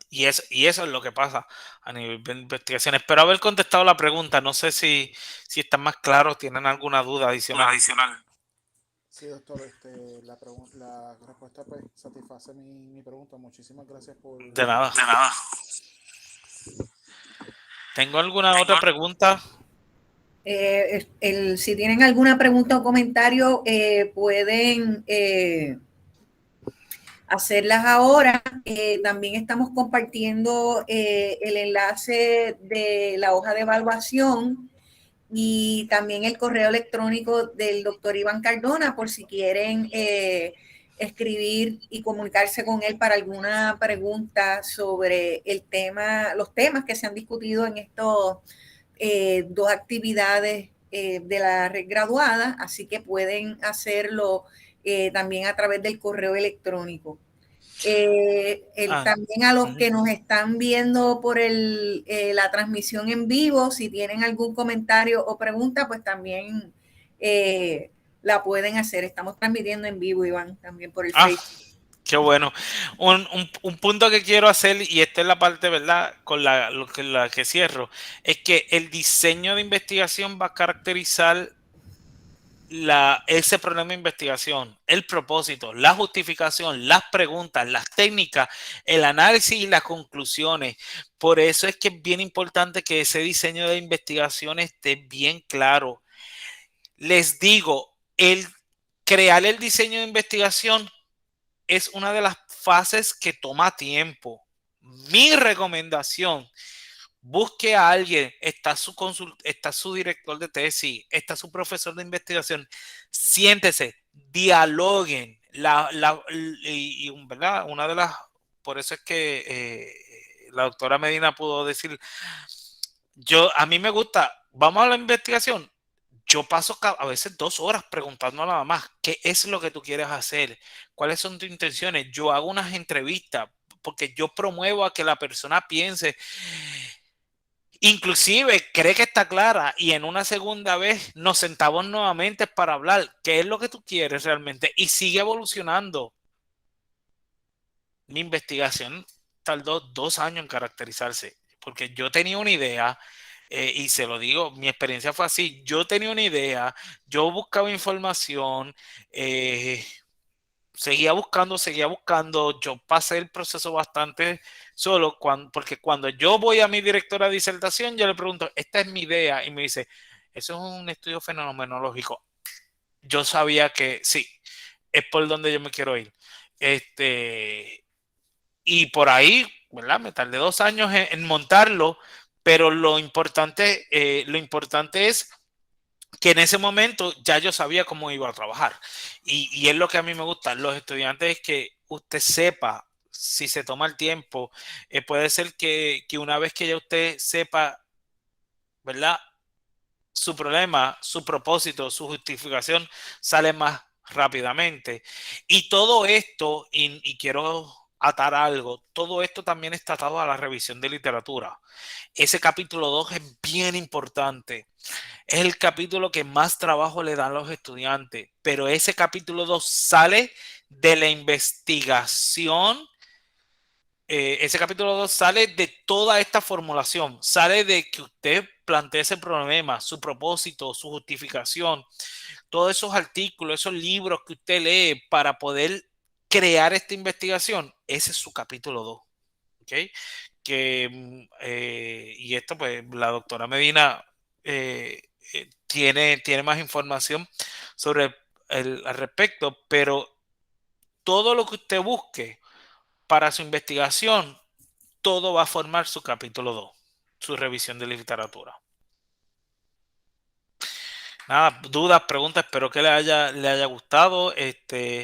Y eso es lo que pasa a nivel de investigación. Espero haber contestado la pregunta. No sé si están más claros, tienen alguna duda adicional. Sí, doctor, la respuesta pues satisface mi pregunta. Muchísimas gracias por... De nada. ¿Tengo alguna otra pregunta? Si tienen alguna pregunta o comentario, pueden hacerlas ahora. También estamos compartiendo el enlace de la hoja de evaluación y también el correo electrónico del doctor Iván Cardona por si quieren escribir y comunicarse con él para alguna pregunta sobre el tema, los temas que se han discutido en estos dos actividades de la red graduada, así que pueden hacerlo también a través del correo electrónico. También a los que nos están viendo por la transmisión en vivo, si tienen algún comentario o pregunta, pues también la pueden hacer. Estamos transmitiendo en vivo, Iván, también por el Facebook. Qué bueno. Un punto que quiero hacer, y esta es la parte, ¿verdad?, con la que cierro, es que el diseño de investigación va a caracterizar ese problema de investigación, el propósito, la justificación, las preguntas, las técnicas, el análisis y las conclusiones. Por eso es que es bien importante que ese diseño de investigación esté bien claro. Les digo, el crear el diseño de investigación es una de las fases que toma tiempo. Mi recomendación: busque a alguien, está su director de tesis, está su profesor de investigación, siéntese, dialoguen. ¿Verdad? Una de las, por eso es que la doctora Medina pudo decir, a mí me gusta, vamos a la investigación. Yo paso a veces 2 horas preguntando a la mamá, ¿qué es lo que tú quieres hacer? ¿Cuáles son tus intenciones? Yo hago unas entrevistas porque yo promuevo a que la persona piense, inclusive cree que está clara, y en una segunda vez nos sentamos nuevamente para hablar qué es lo que tú quieres realmente, y sigue evolucionando. Mi investigación tardó 2 años en caracterizarse porque yo tenía una idea. Y se lo digo, mi experiencia fue así. Yo tenía una idea, yo buscaba información, seguía buscando. Yo pasé el proceso bastante solo, porque cuando yo voy a mi directora de disertación, yo le pregunto, esta es mi idea, y me dice, eso es un estudio fenomenológico. Yo sabía que sí, es por donde yo me quiero ir. Y por ahí, ¿verdad? Me tardé 2 años en montarlo, pero lo importante es que en ese momento ya yo sabía cómo iba a trabajar. Y es lo que a mí me gusta, los estudiantes, es que usted sepa, si se toma el tiempo, puede ser que una vez que ya usted sepa, ¿verdad?, su problema, su propósito, su justificación, sale más rápidamente. Y todo esto, y quiero atar algo, todo esto también está atado a la revisión de literatura. Ese capítulo 2 es bien importante. Es el capítulo que más trabajo le dan a los estudiantes, pero ese capítulo 2 sale de la investigación. Ese capítulo 2 sale de toda esta formulación, sale de que usted plantee ese problema, su propósito, su justificación, todos esos artículos, esos libros que usted lee para poder crear esta investigación. Ese es su capítulo 2. ¿Okay? Y esto, pues, la doctora Medina tiene más información sobre al respecto, pero todo lo que usted busque para su investigación, todo va a formar su capítulo 2, su revisión de literatura. Nada, dudas, preguntas, espero que le haya gustado.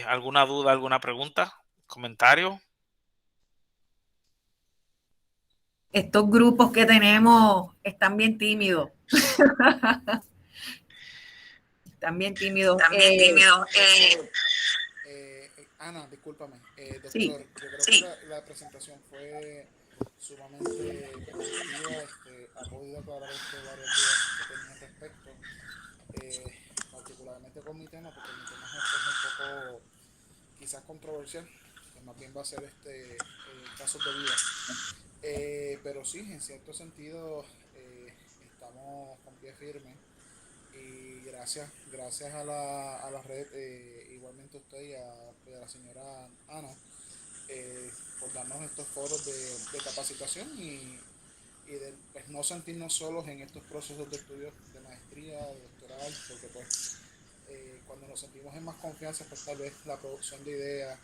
¿Alguna duda, alguna pregunta, comentario? Estos grupos que tenemos están bien tímidos. Están bien tímidos. Ana, discúlpame. Doctor, Sí. yo creo que la presentación fue sumamente productiva. Ha podido aclarar varias dudas que tenía al respecto, particularmente con mi tema, porque mi tema es un poco quizás controversial, que más bien va a ser casos de vida. Pero sí, en cierto sentido, estamos con pie firme. Y gracias a la red, igualmente a usted y a la señora Ana, por darnos estos foros de capacitación y de, pues, no sentirnos solos en estos procesos de estudio de maestría, de doctoral, porque pues cuando nos sentimos en más confianza, pues tal vez la producción de ideas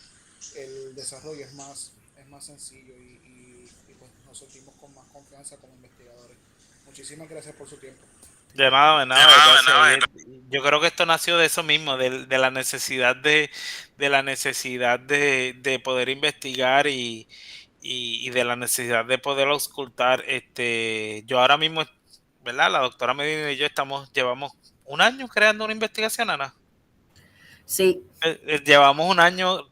el desarrollo es más sencillo y pues nos sentimos con más confianza como investigadores. Muchísimas gracias por su tiempo. De nada, de nada, ¿verdad? Yo creo que esto nació de eso mismo, de la necesidad de poder investigar y de la necesidad de poder auscultar. Yo ahora mismo, ¿verdad? La doctora Medina y yo llevamos un año creando una investigación, Ana. Sí. Llevamos un año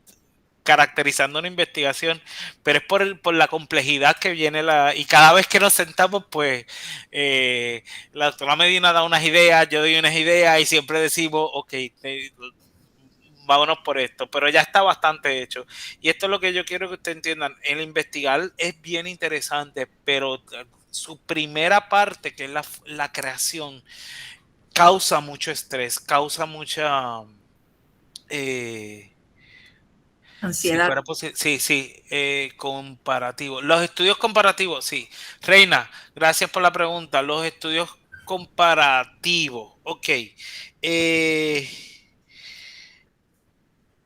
caracterizando una investigación, pero es por la complejidad que viene y cada vez que nos sentamos, pues la doctora Medina da unas ideas, yo doy unas ideas y siempre decimos, ok, vámonos por esto, pero ya está bastante hecho. Y esto es lo que yo quiero que ustedes entiendan, el investigar es bien interesante, pero su primera parte, que es la creación, causa mucho estrés, causa mucha... si Ansiedad. fuera posible, sí, comparativo. Los estudios comparativos, sí. Reina, gracias por la pregunta. Los estudios comparativos, ok. Eh,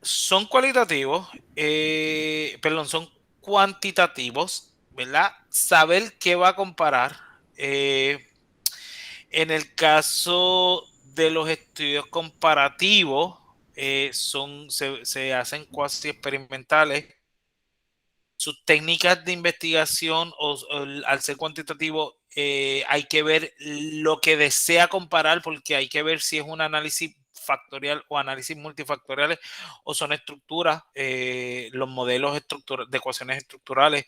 son cualitativos, perdón, son cuantitativos, ¿verdad? Saber qué va a comparar. Eh, en el caso de los estudios comparativos, se hacen cuasi experimentales. Sus técnicas de investigación al ser cuantitativo, hay que ver lo que desea comparar, porque hay que ver si es un análisis factorial o análisis multifactoriales o son estructuras, los modelos de ecuaciones estructurales.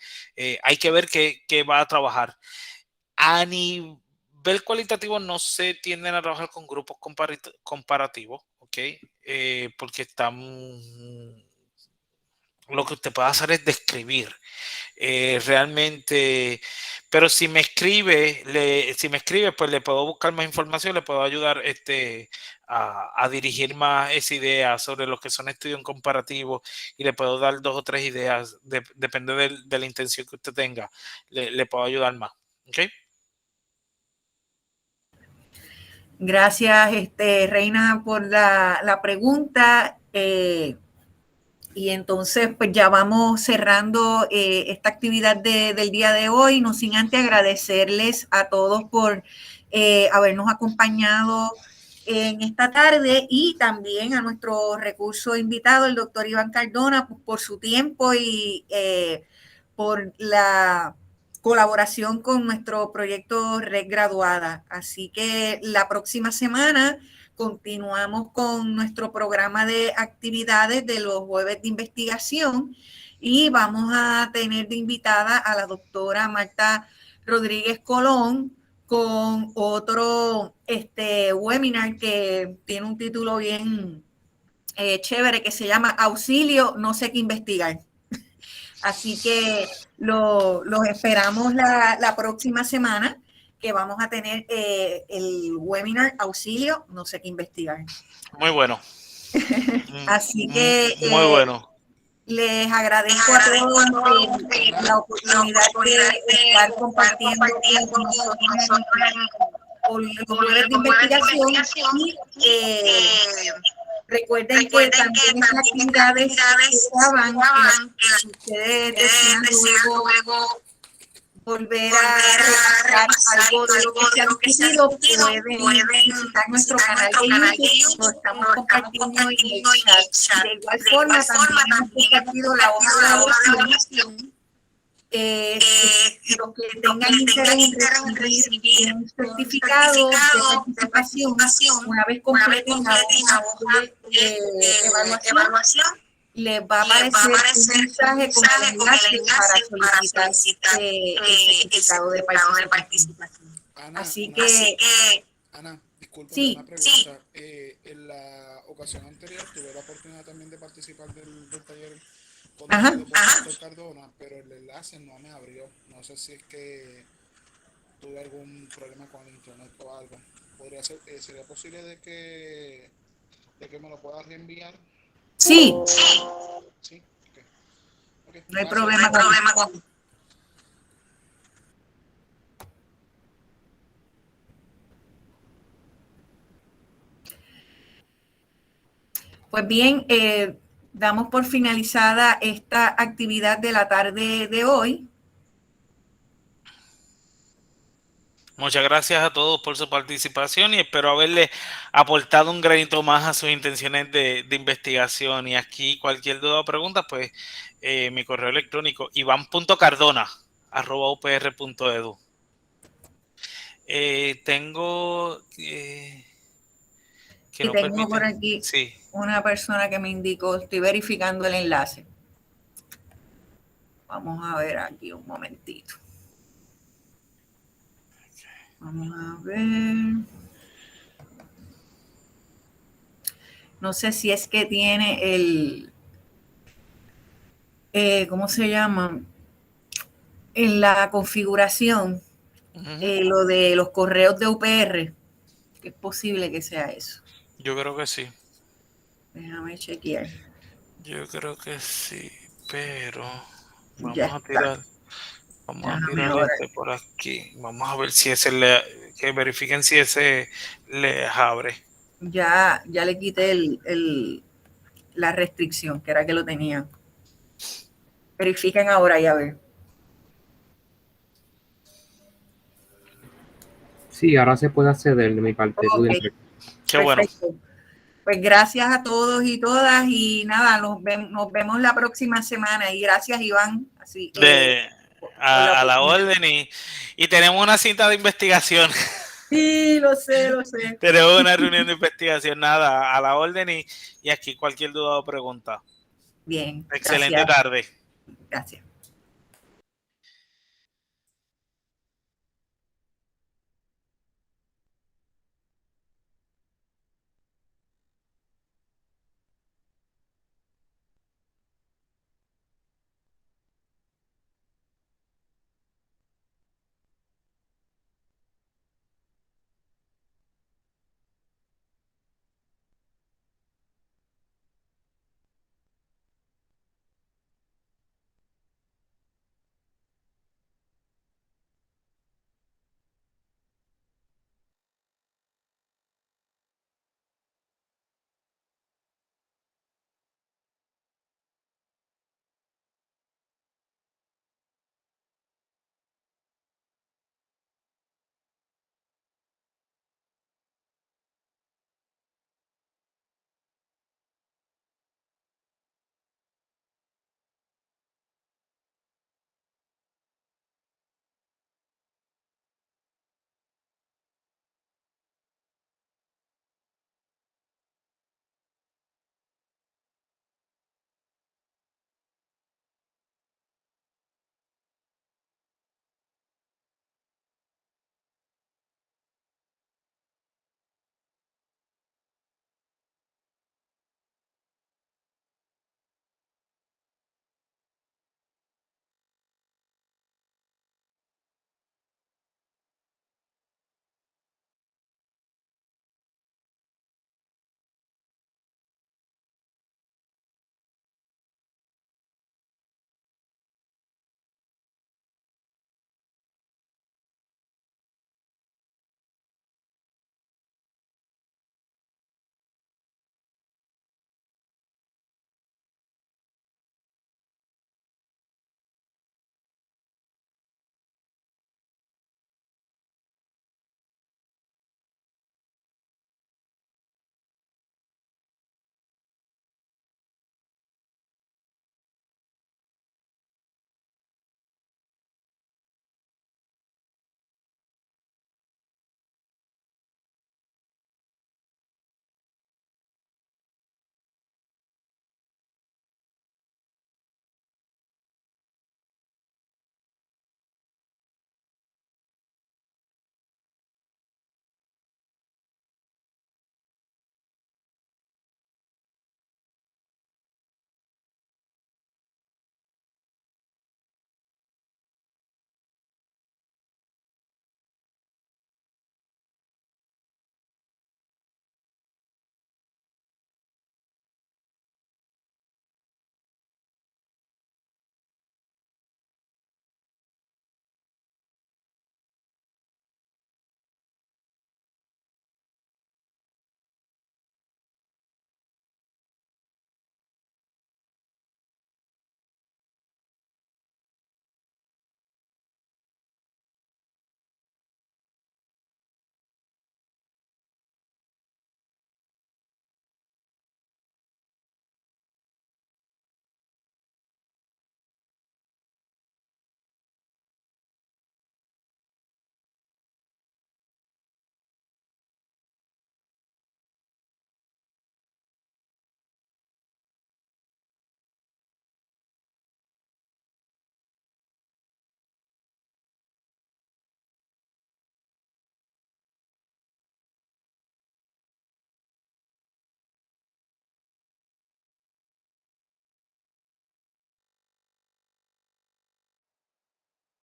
Hay que ver qué va a trabajar. A nivel cualitativo no se tienden a trabajar con grupos comparativos, ¿ok? Porque lo que usted puede hacer es describir realmente, pero si me escribe, pues le puedo buscar más información, le puedo ayudar a dirigir más esa idea sobre lo que son estudios comparativos y le puedo dar 2 o 3 ideas, depende de la intención que usted tenga, le puedo ayudar más. ¿Ok? Gracias, Reina, por la pregunta. Y entonces, pues ya vamos cerrando esta actividad del día de hoy, no sin antes agradecerles a todos por habernos acompañado en esta tarde y también a nuestro recurso invitado, el doctor Iván Cardona, pues, por su tiempo y por la colaboración con nuestro proyecto Red Graduada. Así que la próxima semana continuamos con nuestro programa de actividades de los jueves de investigación y vamos a tener de invitada a la doctora Marta Rodríguez Colón con otro webinar que tiene un título bien chévere que se llama Auxilio, no sé qué investigar. Así que los esperamos la próxima semana, que vamos a tener el webinar Auxilio, no sé qué investigar. Muy bueno. Así que Muy bueno. les agradezco a todos la oportunidad de estar compartiendo con nosotros en los jueves de investigación y recuerden que también estas actividades se graban, si ustedes desean luego volver a repasar algo de lo que se ha discutido, pueden visitar nuestro canal de YouTube, lo estamos compartiendo en el chat. De igual forma, también hemos compartido la hoja de evaluación. Los que tengan interés en recibir un certificado de participación, una vez completen la hoja de evaluación, les va a aparecer un mensaje con el enlace para solicitar el certificado de participación. Así que, Ana, disculpen, sí, una pregunta. En la ocasión anterior tuve la oportunidad también de participar del taller conducido por el doctor Cardona, pero el enlace no me abrió. No sé si es que tuve algún problema con el internet o algo. ¿Sería posible de que me lo pueda reenviar? sí, Sí, okay. no hay Gracias. problema con eso. Pues bien, damos por finalizada esta actividad de la tarde de hoy. Muchas gracias a todos por su participación y espero haberle aportado un granito más a sus intenciones de investigación. Y aquí cualquier duda o pregunta, pues mi correo electrónico ivan.cardona@upr.edu. Tengo que Y no tengo por permite. aquí Sí. una persona que me indicó, estoy verificando el enlace. Vamos a ver aquí un momentito. Vamos a ver. No sé si es que tiene el, ¿cómo se llama? En la configuración, lo de los correos de UPR, que es posible que sea eso. Yo creo que sí. Déjame chequear. Yo creo que sí, pero vamos Ya a está. tirar. Vamos a Déjame tirar ahora. este por aquí. Vamos a ver si ese que verifiquen si ese les abre. Ya le quité la restricción, que era que lo tenía. Verifiquen ahora y a ver. Sí, ahora se puede acceder de mi parte. Ok, Qué bueno. perfecto. Pues gracias a todos y todas y nada, nos vemos la próxima semana y gracias Iván así, por la A la oportunidad. orden y tenemos una cinta de investigación. Sí, lo sé. Tenemos una reunión de investigación, nada, a la orden y aquí cualquier duda o pregunta. Bien, Excelente tarde. gracias.